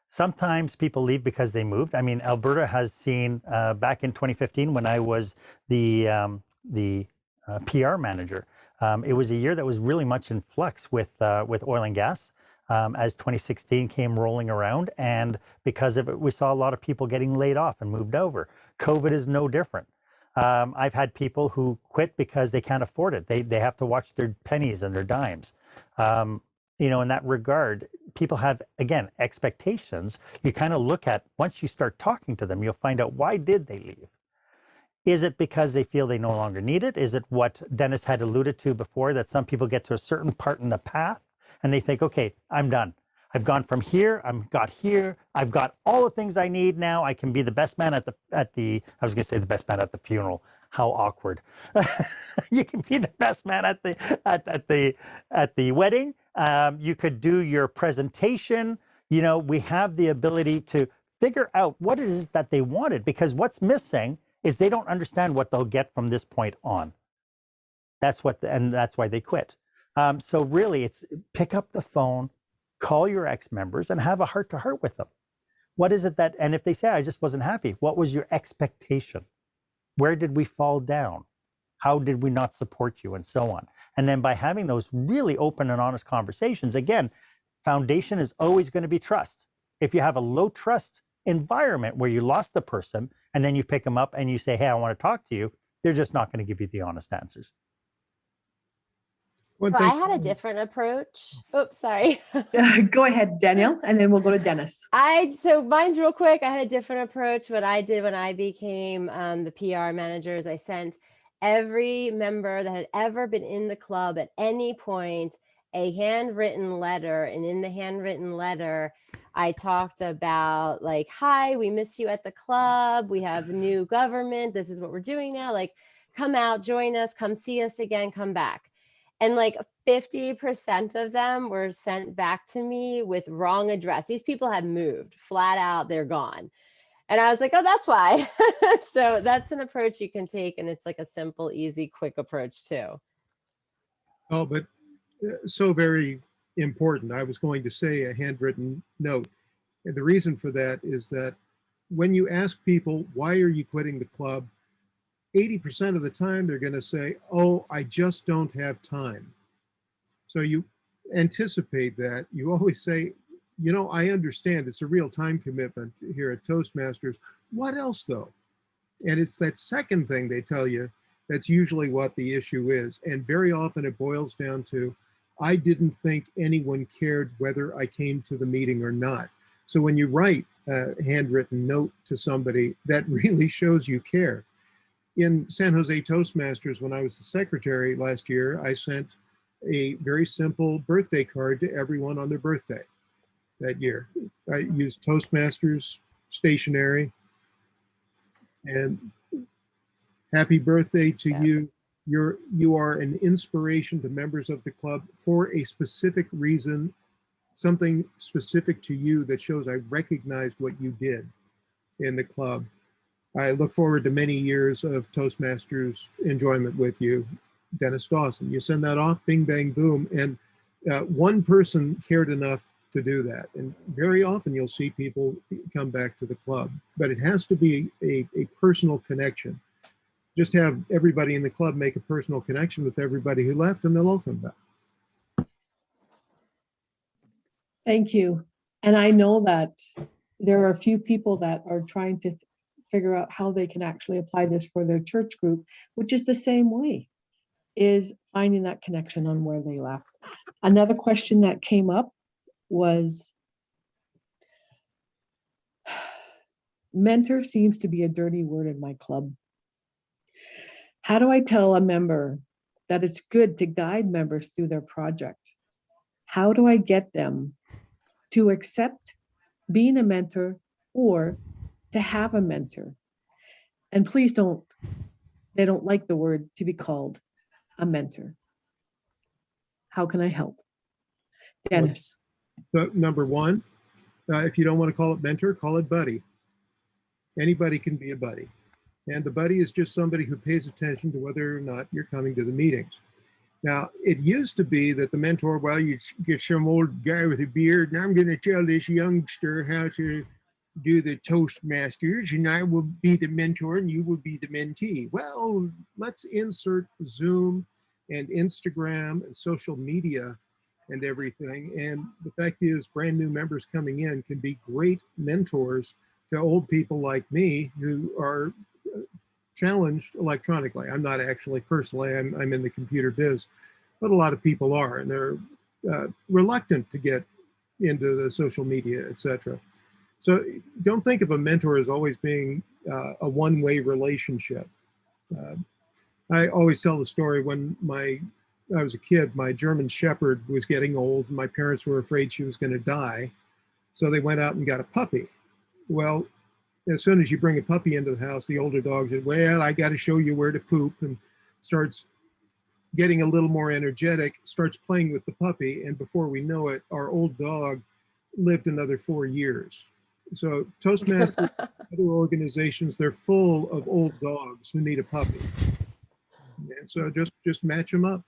Sometimes people leave because they moved. I mean, Alberta has seen back in 2015 when I was the PR manager. It was a year that was really much in flux with oil and gas as 2016 came rolling around, and because of it, we saw a lot of people getting laid off and moved over. COVID is no different. I've had people who quit because they can't afford it. They have to watch their pennies and their dimes. You know, in that regard, people have, again, expectations. You kind of look at, once you start talking to them, you'll find out, why did they leave? Is it because they feel they no longer need it? Is it what Dennis had alluded to before, that some people get to a certain part in the path and they think, okay, I'm done. I've gone from here, I've got here, I've got all the things I need now. I can be the best man at the I was gonna say the best man at the funeral. How awkward. You can be the best man at the wedding. You could do your presentation. You know, we have the ability to figure out what it is that they wanted, because what's missing is they don't understand what they'll get from this point on. That's why they quit. So really, it's pick up the phone, call your ex-members and have a heart-to-heart with them. What is it that, and if they say, I just wasn't happy, what was your expectation? Where did we fall down? How did we not support you, and so on? And then by having those really open and honest conversations, again, foundation is always going to be trust. If you have a low trust environment where you lost the person and then you pick them up and you say, hey, I want to talk to you, they're just not going to give you the honest answers. Well, I had a different approach. Oops, sorry. Go ahead, Danielle, and then we'll go to Dennis. So mine's real quick. I had a different approach. What I did when I became the PR manager is I sent every member that had ever been in the club at any point a handwritten letter. And in the handwritten letter, I talked about like, hi, we miss you at the club. We have new government. This is what we're doing now. Like, come out, join us, come see us again, come back. And like 50% of them were sent back to me with wrong address. These people had moved flat out, they're gone. And I was like, oh, that's why. So that's an approach you can take. And it's like a simple, easy, quick approach too. Oh, but so very important. I was going to say a handwritten note. And the reason for that is that when you ask people, why are you quitting the club? 80% of the time, they're going to say, oh, I just don't have time. So you anticipate that. You always say, you know, I understand it's a real time commitment here at Toastmasters. What else though? And it's that second thing they tell you that's usually what the issue is. And very often it boils down to, I didn't think anyone cared whether I came to the meeting or not. So when you write a handwritten note to somebody, that really shows you care. In San Jose Toastmasters, when I was the secretary last year, I sent a very simple birthday card to everyone on their birthday that year. I used Toastmasters stationery, and happy birthday to you. You are an inspiration to members of the club for a specific reason, something specific to you that shows I recognized what you did in the club. I look forward to many years of Toastmasters enjoyment with you, Dennis Dawson. You send that off, bing, bang, boom. And one person cared enough to do that. And very often you'll see people come back to the club, but it has to be a personal connection. Just have everybody in the club make a personal connection with everybody who left, and they'll all come back. Thank you. And I know that there are a few people that are trying to figure out how they can actually apply this for their church group, which is the same way, is finding that connection on where they left. Another question that came up was, Mentor seems to be a dirty word in my club. How do I tell a member that it's good to guide members through their project? How do I get them to accept being a mentor or to have a mentor? And please they don't like the word to be called a mentor. How can I help? Dennis. So number one, if you don't want to call it mentor, call it buddy. Anybody can be a buddy. And the buddy is just somebody who pays attention to whether or not you're coming to the meetings. Now, it used to be that the mentor, well, you get some old guy with a beard, and I'm going to tell this youngster how to do the Toastmasters, and I will be the mentor and you will be the mentee. Well, let's insert Zoom and Instagram and social media and everything. And the fact is, brand new members coming in can be great mentors to old people like me who are challenged electronically. I'm not actually personally, I'm in the computer biz, but a lot of people are, and they're reluctant to get into the social media, etc. So don't think of a mentor as always being a one-way relationship. I always tell the story when I was a kid, my German Shepherd was getting old, and my parents were afraid she was going to die. So they went out and got a puppy. Well, as soon as you bring a puppy into the house, the older dog said, well, I got to show you where to poop, and starts getting a little more energetic, starts playing with the puppy. And before we know it, our old dog lived another 4 years. So Toastmasters, other organizations, they're full of old dogs who need a puppy. And so just match them up.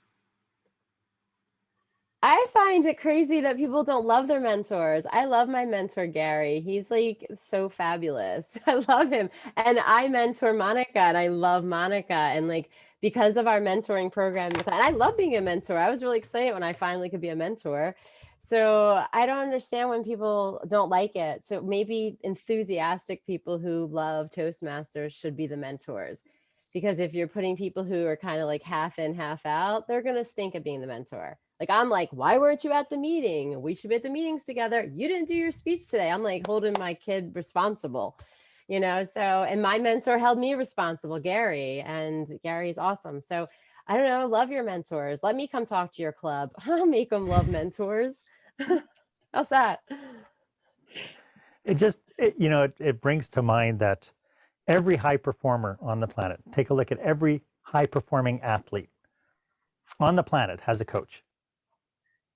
I find it crazy that people don't love their mentors. I love my mentor, Gary. He's like so fabulous. I love him. And I mentor Monica, and I love Monica. And like, because of our mentoring program, and I love being a mentor. I was really excited when I finally could be a mentor. So I don't understand when people don't like it. So maybe enthusiastic people who love Toastmasters should be the mentors. Because if you're putting people who are kind of like half in, half out, they're going to stink at being the mentor. Like, I'm like, why weren't you at the meeting? We should be at the meetings together. You didn't do your speech today. I'm like holding my kid responsible, you know? So, and my mentor held me responsible, Gary, and Gary's awesome. So I don't know, love your mentors. Let me come talk to your club. I'll make them love mentors. How's that? It brings to mind that every high performer on the planet, take a look at every high performing athlete on the planet has a coach.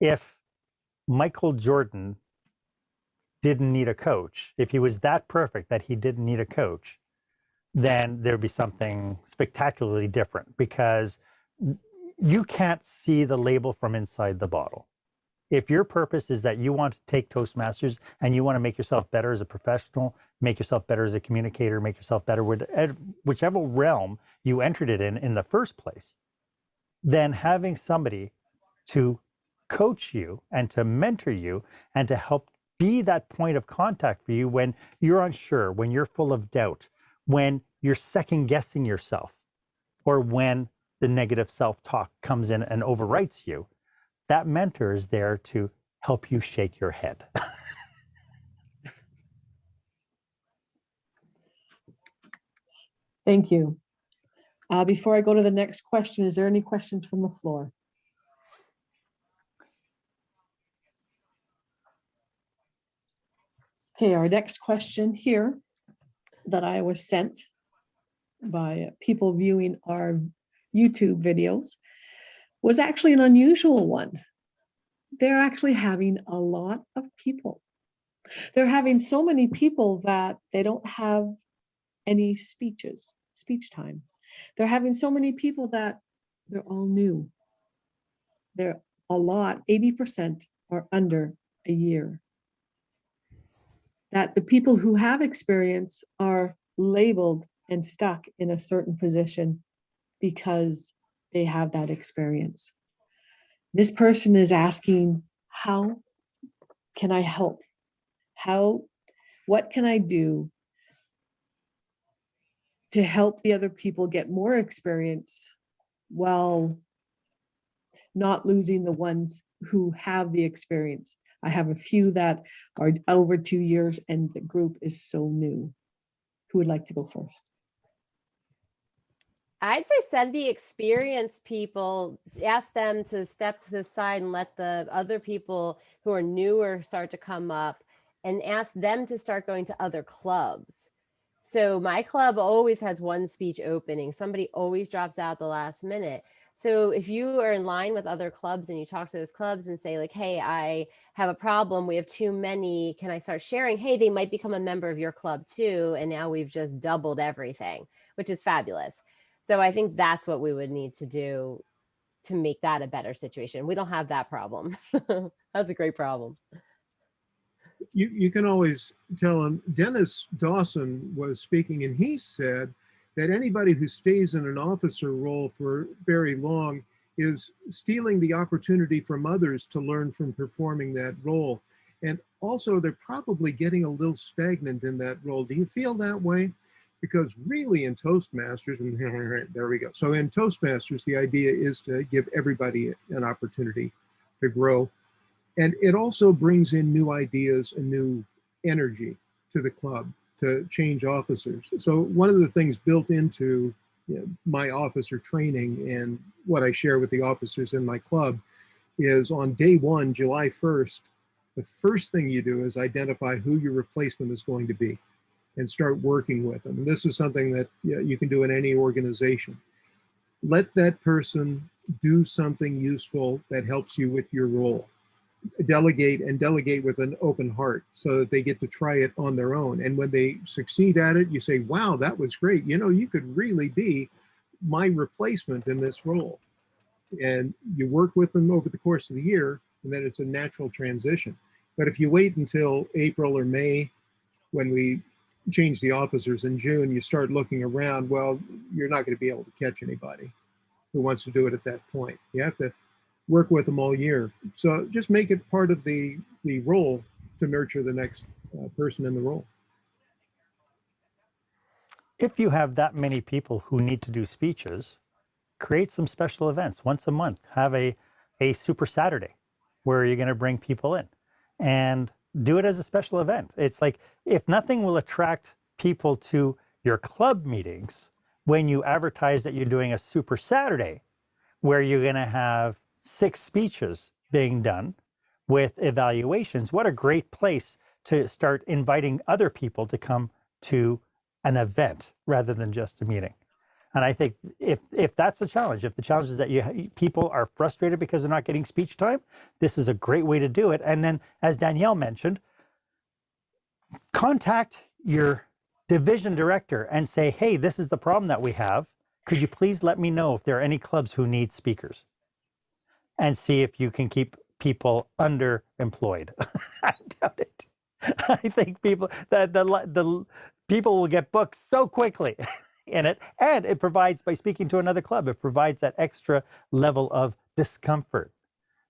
If Michael Jordan didn't need a coach, if he was that perfect that he didn't need a coach, then there'd be something spectacularly different, because you can't see the label from inside the bottle. If your purpose is that you want to take Toastmasters and you want to make yourself better as a professional, make yourself better as a communicator, make yourself better with whichever realm you entered it in the first place, then having somebody to coach you and to mentor you and to help be that point of contact for you when you're unsure, when you're full of doubt, when you're second guessing yourself, or when the negative self-talk comes in and overwrites you, that mentor is there to help you shake your head. Thank you. Before I go to the next question, is there any questions from the floor? Okay, our next question here that I was sent by people viewing our YouTube videos was actually an unusual one. They're actually having a lot of people. They're having so many people that they don't have any speech time. They're having so many people that they're all new. They're a lot, 80% are under a year. That the people who have experience are labeled and stuck in a certain position because they have that experience. This person is asking, how can I help? What can I do to help the other people get more experience while not losing the ones who have the experience? I have a few that are over 2 years and the group is so new. Who would like to go first? I'd say send the experienced people, ask them to step to the side and let the other people who are newer start to come up, and ask them to start going to other clubs. So my club always has one speech opening. Somebody always drops out the last minute. So if you are in line with other clubs and you talk to those clubs and say like, hey, I have a problem, we have too many, can I start sharing? Hey, they might become a member of your club too. And now we've just doubled everything, which is fabulous. So I think that's what we would need to do to make that a better situation. We don't have that problem. That's a great problem. You can always tell them. Dennis Dawson was speaking, and he said that anybody who stays in an officer role for very long is stealing the opportunity from others to learn from performing that role. And also, they're probably getting a little stagnant in that role. Do you feel that way? Because really in Toastmasters, and there we go. So in Toastmasters, the idea is to give everybody an opportunity to grow. And it also brings in new ideas and new energy to the club to change officers. So one of the things built into my officer training and what I share with the officers in my club is on day one, July 1st, the first thing you do is identify who your replacement is going to be and start working with them. And this is something that you can do in any organization. Let that person do something useful that helps you with your role. Delegate with an open heart so that they get to try it on their own. And when they succeed at it, you say, wow, that was great. You know, you could really be my replacement in this role. And you work with them over the course of the year, and then it's a natural transition. But if you wait until April or May, when we change the officers in June, you start looking around, well, you're not going to be able to catch anybody who wants to do it at that point. You have to work with them all year. So just make it part of the role to nurture the next person in the role. If you have that many people who need to do speeches, create some special events once a month. Have a Super Saturday where you're going to bring people in and do it as a special event. It's like, if nothing will attract people to your club meetings when you advertise that you're doing a Super Saturday where you're going to have 6 speeches being done with evaluations, what a great place to start inviting other people to come to an event rather than just a meeting. And I think if that's the challenge, if the challenge is that people are frustrated because they're not getting speech time, this is a great way to do it. And then, as Danielle mentioned, contact your division director and say, hey, this is the problem that we have. Could you please let me know if there are any clubs who need speakers? And see if you can keep people underemployed. I doubt it. I think the people will get booked so quickly in it, and it provides, by speaking to another club, it provides that extra level of discomfort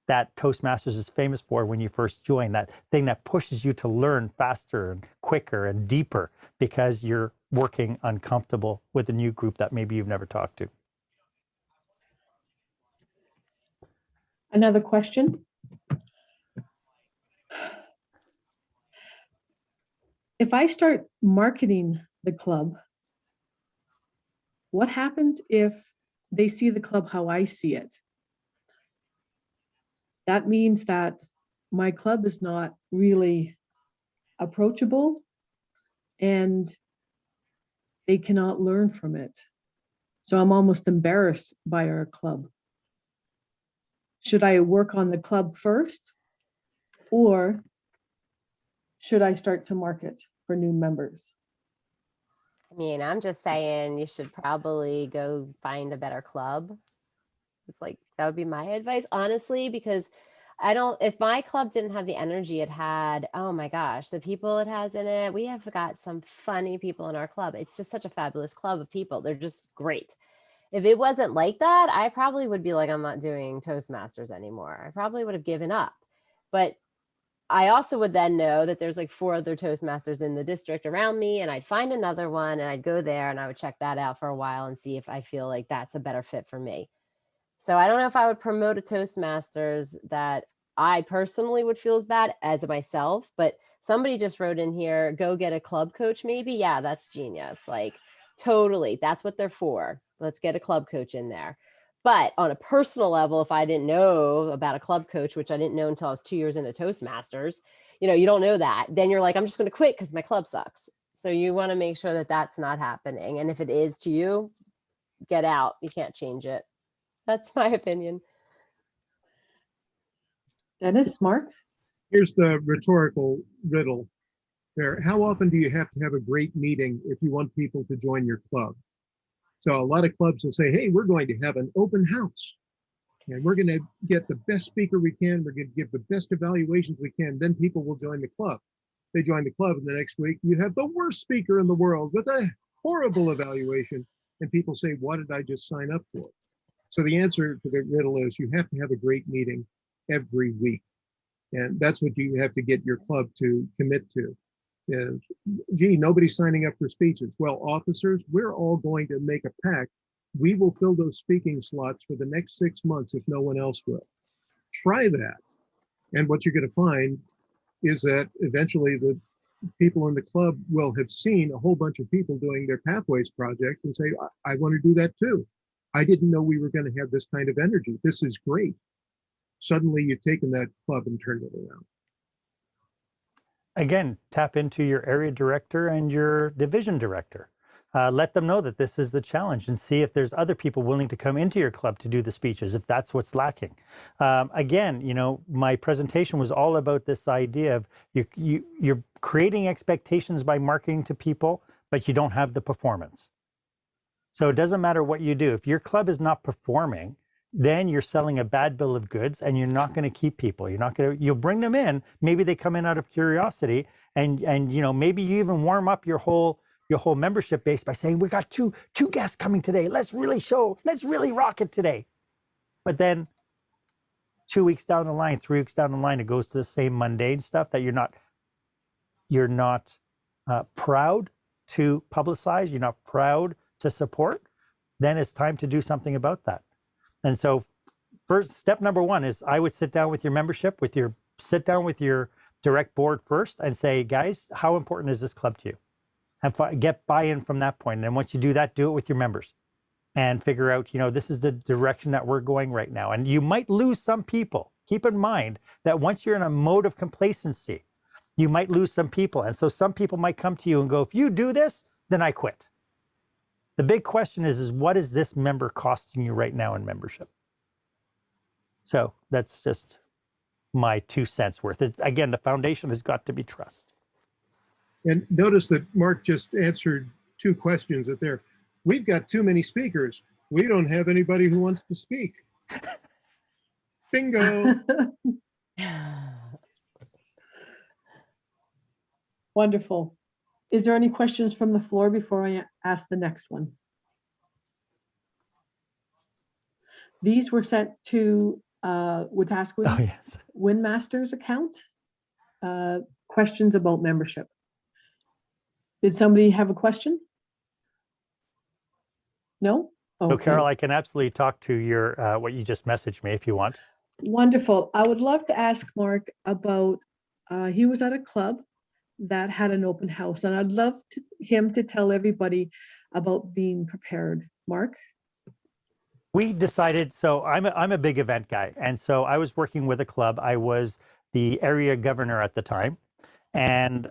that Toastmasters is famous for when you first join, that thing that pushes you to learn faster and quicker and deeper because you're working uncomfortable with a new group that maybe you've never talked to. Another question. If I start marketing the club, what happens if they see the club how I see it? That means that my club is not really approachable and they cannot learn from it. So I'm almost embarrassed by our club. Should I work on the club first, or should I start to market for new members? I mean, I'm just saying you should probably go find a better club. It's like, that would be my advice, honestly, because if my club didn't have the energy it had, oh my gosh, the people it has in it, we have got some funny people in our club. It's just such a fabulous club of people. They're just great. If it wasn't like that, I probably would be like, I'm not doing Toastmasters anymore. I probably would have given up. But I also would then know that there's like 4 other Toastmasters in the district around me, and I'd find another one and I'd go there and I would check that out for a while and see if I feel like that's a better fit for me. So I don't know if I would promote a Toastmasters that I personally would feel as bad as myself, but somebody just wrote in here, go get a club coach maybe. Yeah, that's genius. Like totally. That's what they're for. Let's get a club coach in there. But on a personal level, if I didn't know about a club coach, which I didn't know until I was 2 years into Toastmasters, you know, you don't know that. Then you're like, I'm just going to quit because my club sucks. So you want to make sure that that's not happening. And if it is to you, get out. You can't change it. That's my opinion. Dennis, Mark? Here's the rhetorical riddle there. How often do you have to have a great meeting if you want people to join your club? So a lot of clubs will say, hey, we're going to have an open house and we're going to get the best speaker we can. We're going to give the best evaluations we can. Then people will join the club. They join the club and the next week you have the worst speaker in the world with a horrible evaluation. And people say, what did I just sign up for? So the answer to the riddle is you have to have a great meeting every week. And that's what you have to get your club to commit to. Is, gee, nobody's signing up for speeches. Well, officers, we're all going to make a pact. We will fill those speaking slots for the next 6 months if no one else will. Try that. And what you're going to find is that eventually the people in the club will have seen a whole bunch of people doing their Pathways projects and say, I want to do that too. I didn't know we were going to have this kind of energy. This is great. Suddenly you've taken that club and turned it around. Again, tap into your area director and your division director. Let them know that this is the challenge and see if there's other people willing to come into your club to do the speeches, if that's what's lacking. Again, you know, my presentation was all about this idea of you're creating expectations by marketing to people, but you don't have the performance. So it doesn't matter what you do. If your club is not performing, then you're selling a bad bill of goods and you're not going to keep people. You're not going to, you'll bring them in. Maybe they come in out of curiosity and you know, maybe you even warm up your whole membership base by saying, we got two guests coming today. Let's really rock it today. But then 2 weeks down the line, 3 weeks down the line, it goes to the same mundane stuff that you're not proud to publicize. You're not proud to support. Then it's time to do something about that. And so first step number one is I would sit down with your membership, sit down with your direct board first and say, guys, how important is this club to you? And get buy-in from that point. And then once you do that, do it with your members and figure out, you know, this is the direction that we're going right now. And you might lose some people. Keep in mind that once you're in a mode of complacency, you might lose some people. And so some people might come to you and go, if you do this, then I quit. The big question is what is this member costing you right now in membership? So that's just my 2 cents worth. Again, the foundation has got to be trust. And notice that Mark just answered 2 questions that there. We've got too many speakers. We don't have anybody who wants to speak. Bingo. Wonderful. Is there any questions from the floor before I ask the next one? These were sent to Wetaskiwin Windmaster's account. Questions about membership. Did somebody have a question? No? Okay. So Carol, I can absolutely talk to your what you just messaged me if you want. Wonderful. I would love to ask Mark about, he was at a club that had an open house, and I'd love him to tell everybody about being prepared. Mark? We decided, so I'm a big event guy, and so I was working with a club. I was the area governor at the time, and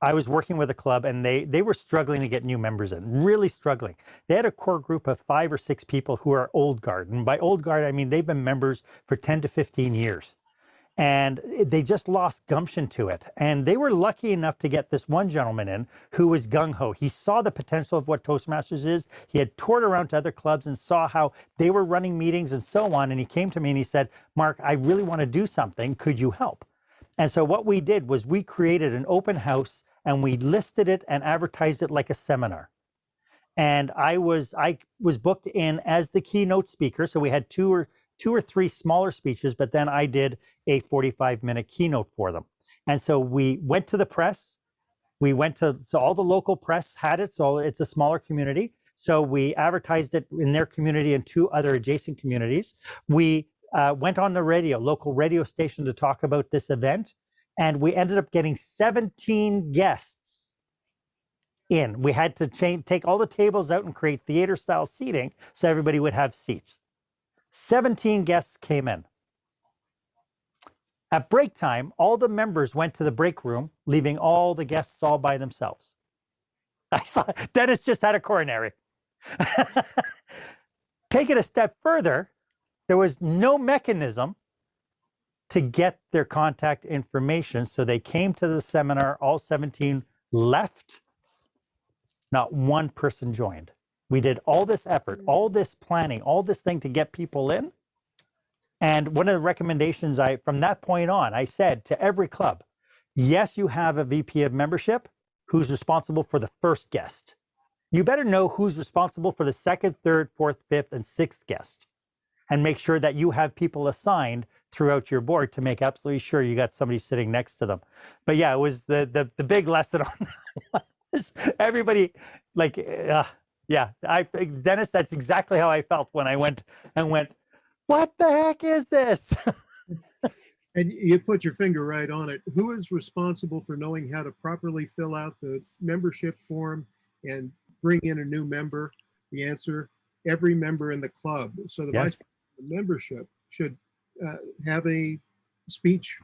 I was working with a club, and they were struggling to get new members in, really struggling. They had a core group of 5 or 6 people who are old guard, and by old guard, I mean they've been members for 10 to 15 years. And they just lost gumption to it. And they were lucky enough to get this one gentleman in who was gung-ho. He saw the potential of what Toastmasters is. He had toured around to other clubs and saw how they were running meetings and so on. And he came to me and he said, Mark, I really want to do something. Could you help? And so what we did was we created an open house and we listed it and advertised it like a seminar. And I was booked in as the keynote speaker. So we had two or three smaller speeches, but then I did a 45-minute keynote for them. And so we went to the press. So all the local press had it. So it's a smaller community. So we advertised it in their community and 2 other adjacent communities. We went on the radio, local radio station, to talk about this event. And we ended up getting 17 guests in. We had to take all the tables out and create theater style seating so everybody would have seats. 17 guests came in. At break time, all the members went to the break room, leaving all the guests all by themselves. I saw Dennis just had a coronary. Take it a step further, there was no mechanism to get their contact information. So they came to the seminar, all 17 left, not one person joined. We did all this effort, all this planning, all this thing to get people in. And one of the recommendations from that point on, I said to every club, yes, you have a VP of membership who's responsible for the first guest. You better know who's responsible for the second, third, fourth, fifth, and sixth guest, and make sure that you have people assigned throughout your board to make absolutely sure you got somebody sitting next to them. But yeah, it was the big lesson on that was everybody like, yeah, Dennis, that's exactly how I felt when I went, what the heck is this? And you put your finger right on it. Who is responsible for knowing how to properly fill out the membership form and bring in a new member? The answer, every member in the club. So the vice president of membership should have a speech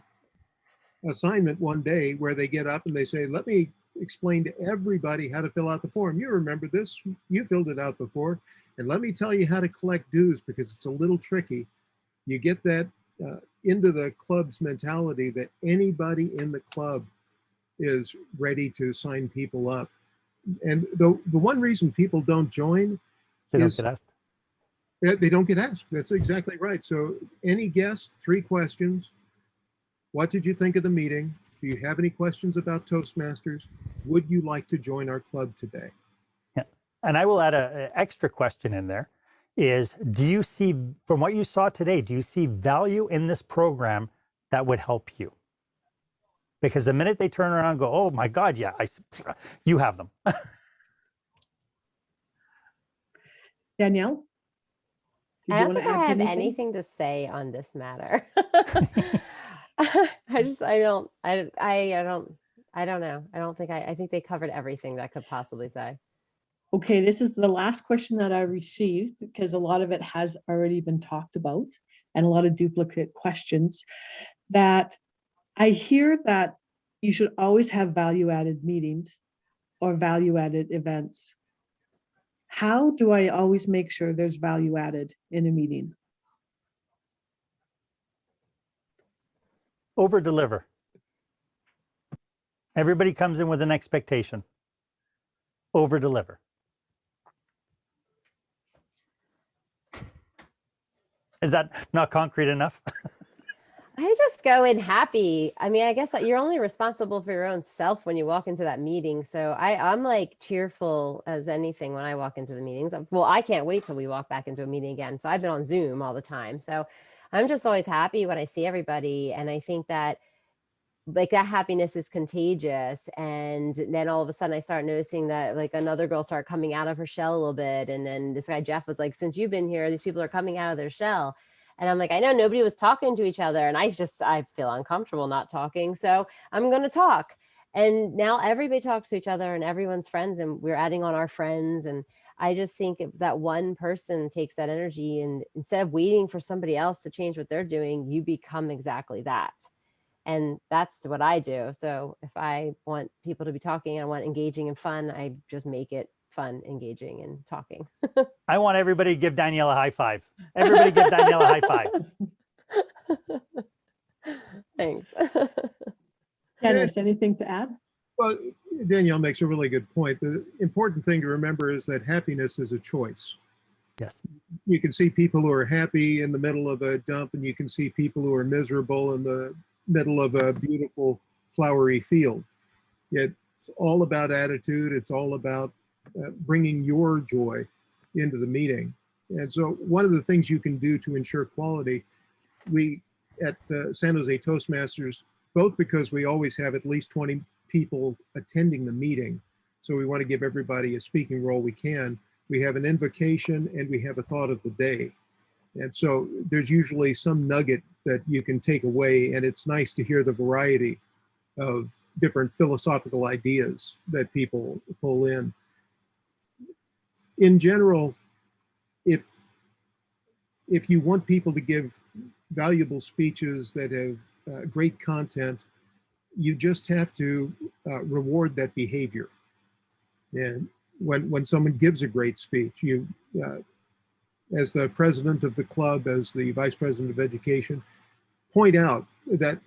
assignment one day where they get up and they say, let me explain to everybody how to fill out the form. You remember this, you filled it out before. And let me tell you how to collect dues, because it's a little tricky. You get that into the club's mentality that anybody in the club is ready to sign people up. And the one reason people don't join is don't get asked. They don't get asked. That's exactly right. So any guest, 3 questions. What did you think of the meeting? Do you have any questions about Toastmasters? Would you like to join our club today? Yeah. And I will add an extra question in there is, do you see, from what you saw today, do you see value in this program that would help you? Because the minute they turn around and go, oh my God, yeah, you have them. Danielle? I don't think I have anything to say on this matter. I don't know. I think they covered everything that I could possibly say. Okay, this is the last question that I received, because a lot of it has already been talked about and a lot of duplicate questions. That I hear that you should always have value-added meetings or value-added events. How do I always make sure there's value added in a meeting? Over deliver. Everybody comes in with an expectation. Over deliver. Is that not concrete enough? I just go in happy. I mean, I guess you're only responsible for your own self when you walk into that meeting. So I'm like cheerful as anything when I walk into the meetings. Well, I can't wait till we walk back into a meeting again. So I've been on Zoom all the time. So I'm just always happy when I see everybody. And I think that like that happiness is contagious. And then all of a sudden I start noticing that like another girl started coming out of her shell a little bit. And then this guy, Jeff, was like, since you've been here, these people are coming out of their shell. And I'm like, I know nobody was talking to each other. And I feel uncomfortable not talking. So I'm going to talk. And now everybody talks to each other and everyone's friends, and we're adding on our friends. And I just think if that one person takes that energy, and instead of waiting for somebody else to change what they're doing, you become exactly that. And that's what I do. So if I want people to be talking and I want engaging and fun, I just make it fun, engaging, and talking. I want everybody to give Danielle a high five. Everybody give Danielle a high five. Thanks. Dennis, anything to add? Well, Danielle makes a really good point. The important thing to remember is that happiness is a choice. Yes. You can see people who are happy in the middle of a dump, and you can see people who are miserable in the middle of a beautiful flowery field. It's all about attitude. It's all about bringing your joy into the meeting. And so one of the things you can do to ensure quality, we at San Jose Toastmasters, both because we always have at least 20 people attending the meeting, so we want to give everybody a speaking role we can, we have an invocation and we have a thought of the day. And so there's usually some nugget that you can take away, and it's nice to hear the variety of different philosophical ideas that people pull in. In general, if you want people to give valuable speeches that have great content, you just have to reward that behavior. And when someone gives a great speech, you, as the president of the club, as the vice president of education, point out that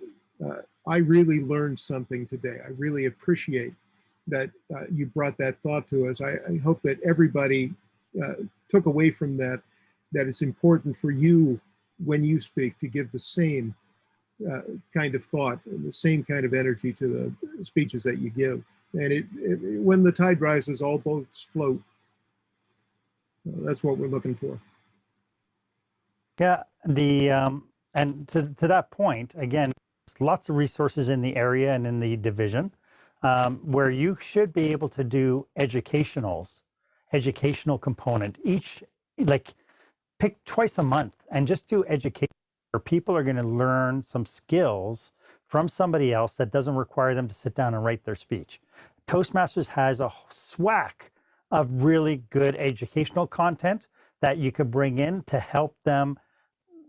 I really learned something today. I really appreciate that you brought that thought to us. I hope that everybody took away from that it's important for you when you speak to give the same kind of thought and the same kind of energy to the speeches that you give. And when the tide rises, all boats float. That's what we're looking for. Yeah, and to that point, again, there's lots of resources in the area and in the division where you should be able to do educational component each, like pick twice a month and just do education where people are going to learn some skills from somebody else that doesn't require them to sit down and write their speech. Toastmasters has a swack of really good educational content that you could bring in to help them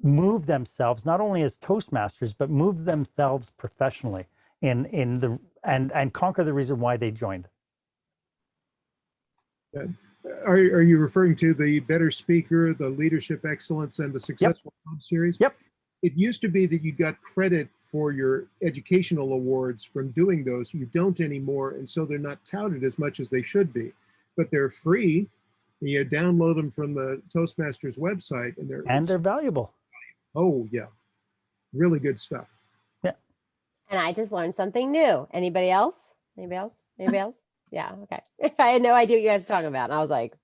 move themselves, not only as Toastmasters, but move themselves professionally and conquer the reason why they joined. Are you referring to the Better Speaker, the Leadership Excellence, and the Successful Club series? Yep. It used to be that you got credit for your educational awards from doing those. You don't anymore, and so they're not touted as much as they should be. But they're free. You download them from the Toastmasters website, and they're valuable. Oh yeah, really good stuff. Yeah. And I just learned something new. Anybody else? Anybody else? Anybody else? Yeah. Okay. I had no idea what you guys were talking about, and I was like,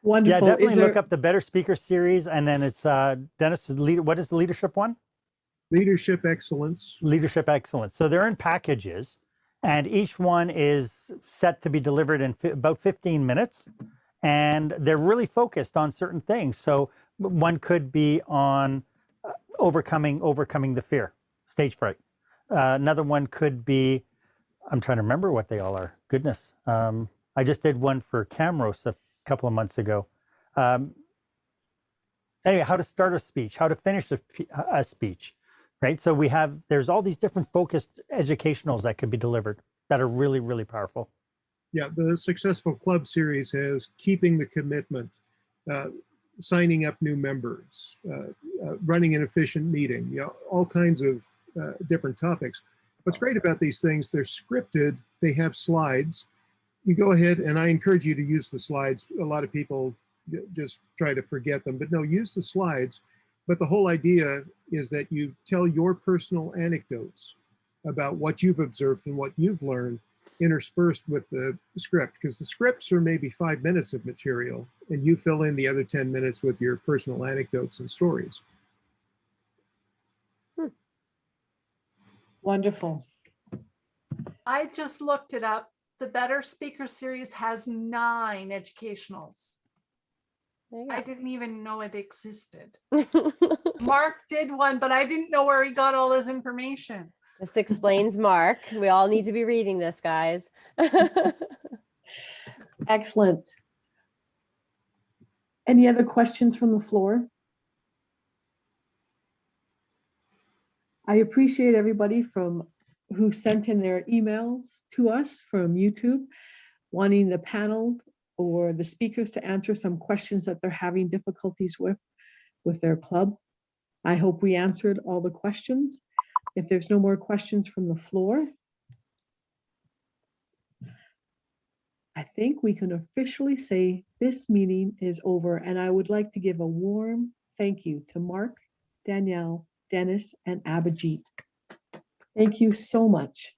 wonderful. Yeah, definitely look up the Better Speaker series, and then it's Dennis. What is the leadership one? Leadership Excellence. Leadership Excellence. So they're in packages, and each one is set to be delivered in about 15 minutes, and they're really focused on certain things. So one could be on overcoming the fear, stage fright. Another one could be, I'm trying to remember what they all are. Goodness. I just did one for Camrose a couple of months ago. Anyway, how to start a speech, how to finish a speech, right? So there's all these different focused educationals that could be delivered that are really, really powerful. Yeah, the Successful Club series has keeping the commitment, signing up new members, running an efficient meeting, all kinds of different topics. What's great about these things, they're scripted, they have slides. You go ahead, and I encourage you to use the slides. A lot of people just try to forget them, but no, use the slides. But the whole idea is that you tell your personal anecdotes about what you've observed and what you've learned, interspersed with the script, because the scripts are maybe 5 minutes of material, and you fill in the other 10 minutes with your personal anecdotes and stories. Wonderful. I just looked it up. The Better Speaker series has 9 educationals. I didn't even know it existed. Mark did one, but I didn't know where he got all his information. This explains Mark. We all need to be reading this, guys. Excellent. Any other questions from the floor? I appreciate everybody who sent in their emails to us from YouTube, wanting the panel or the speakers to answer some questions that they're having difficulties with their club. I hope we answered all the questions. If there's no more questions from the floor, I think we can officially say this meeting is over, and I would like to give a warm thank you to Mark, Danielle, Dennis, and Abhijit. Thank you so much.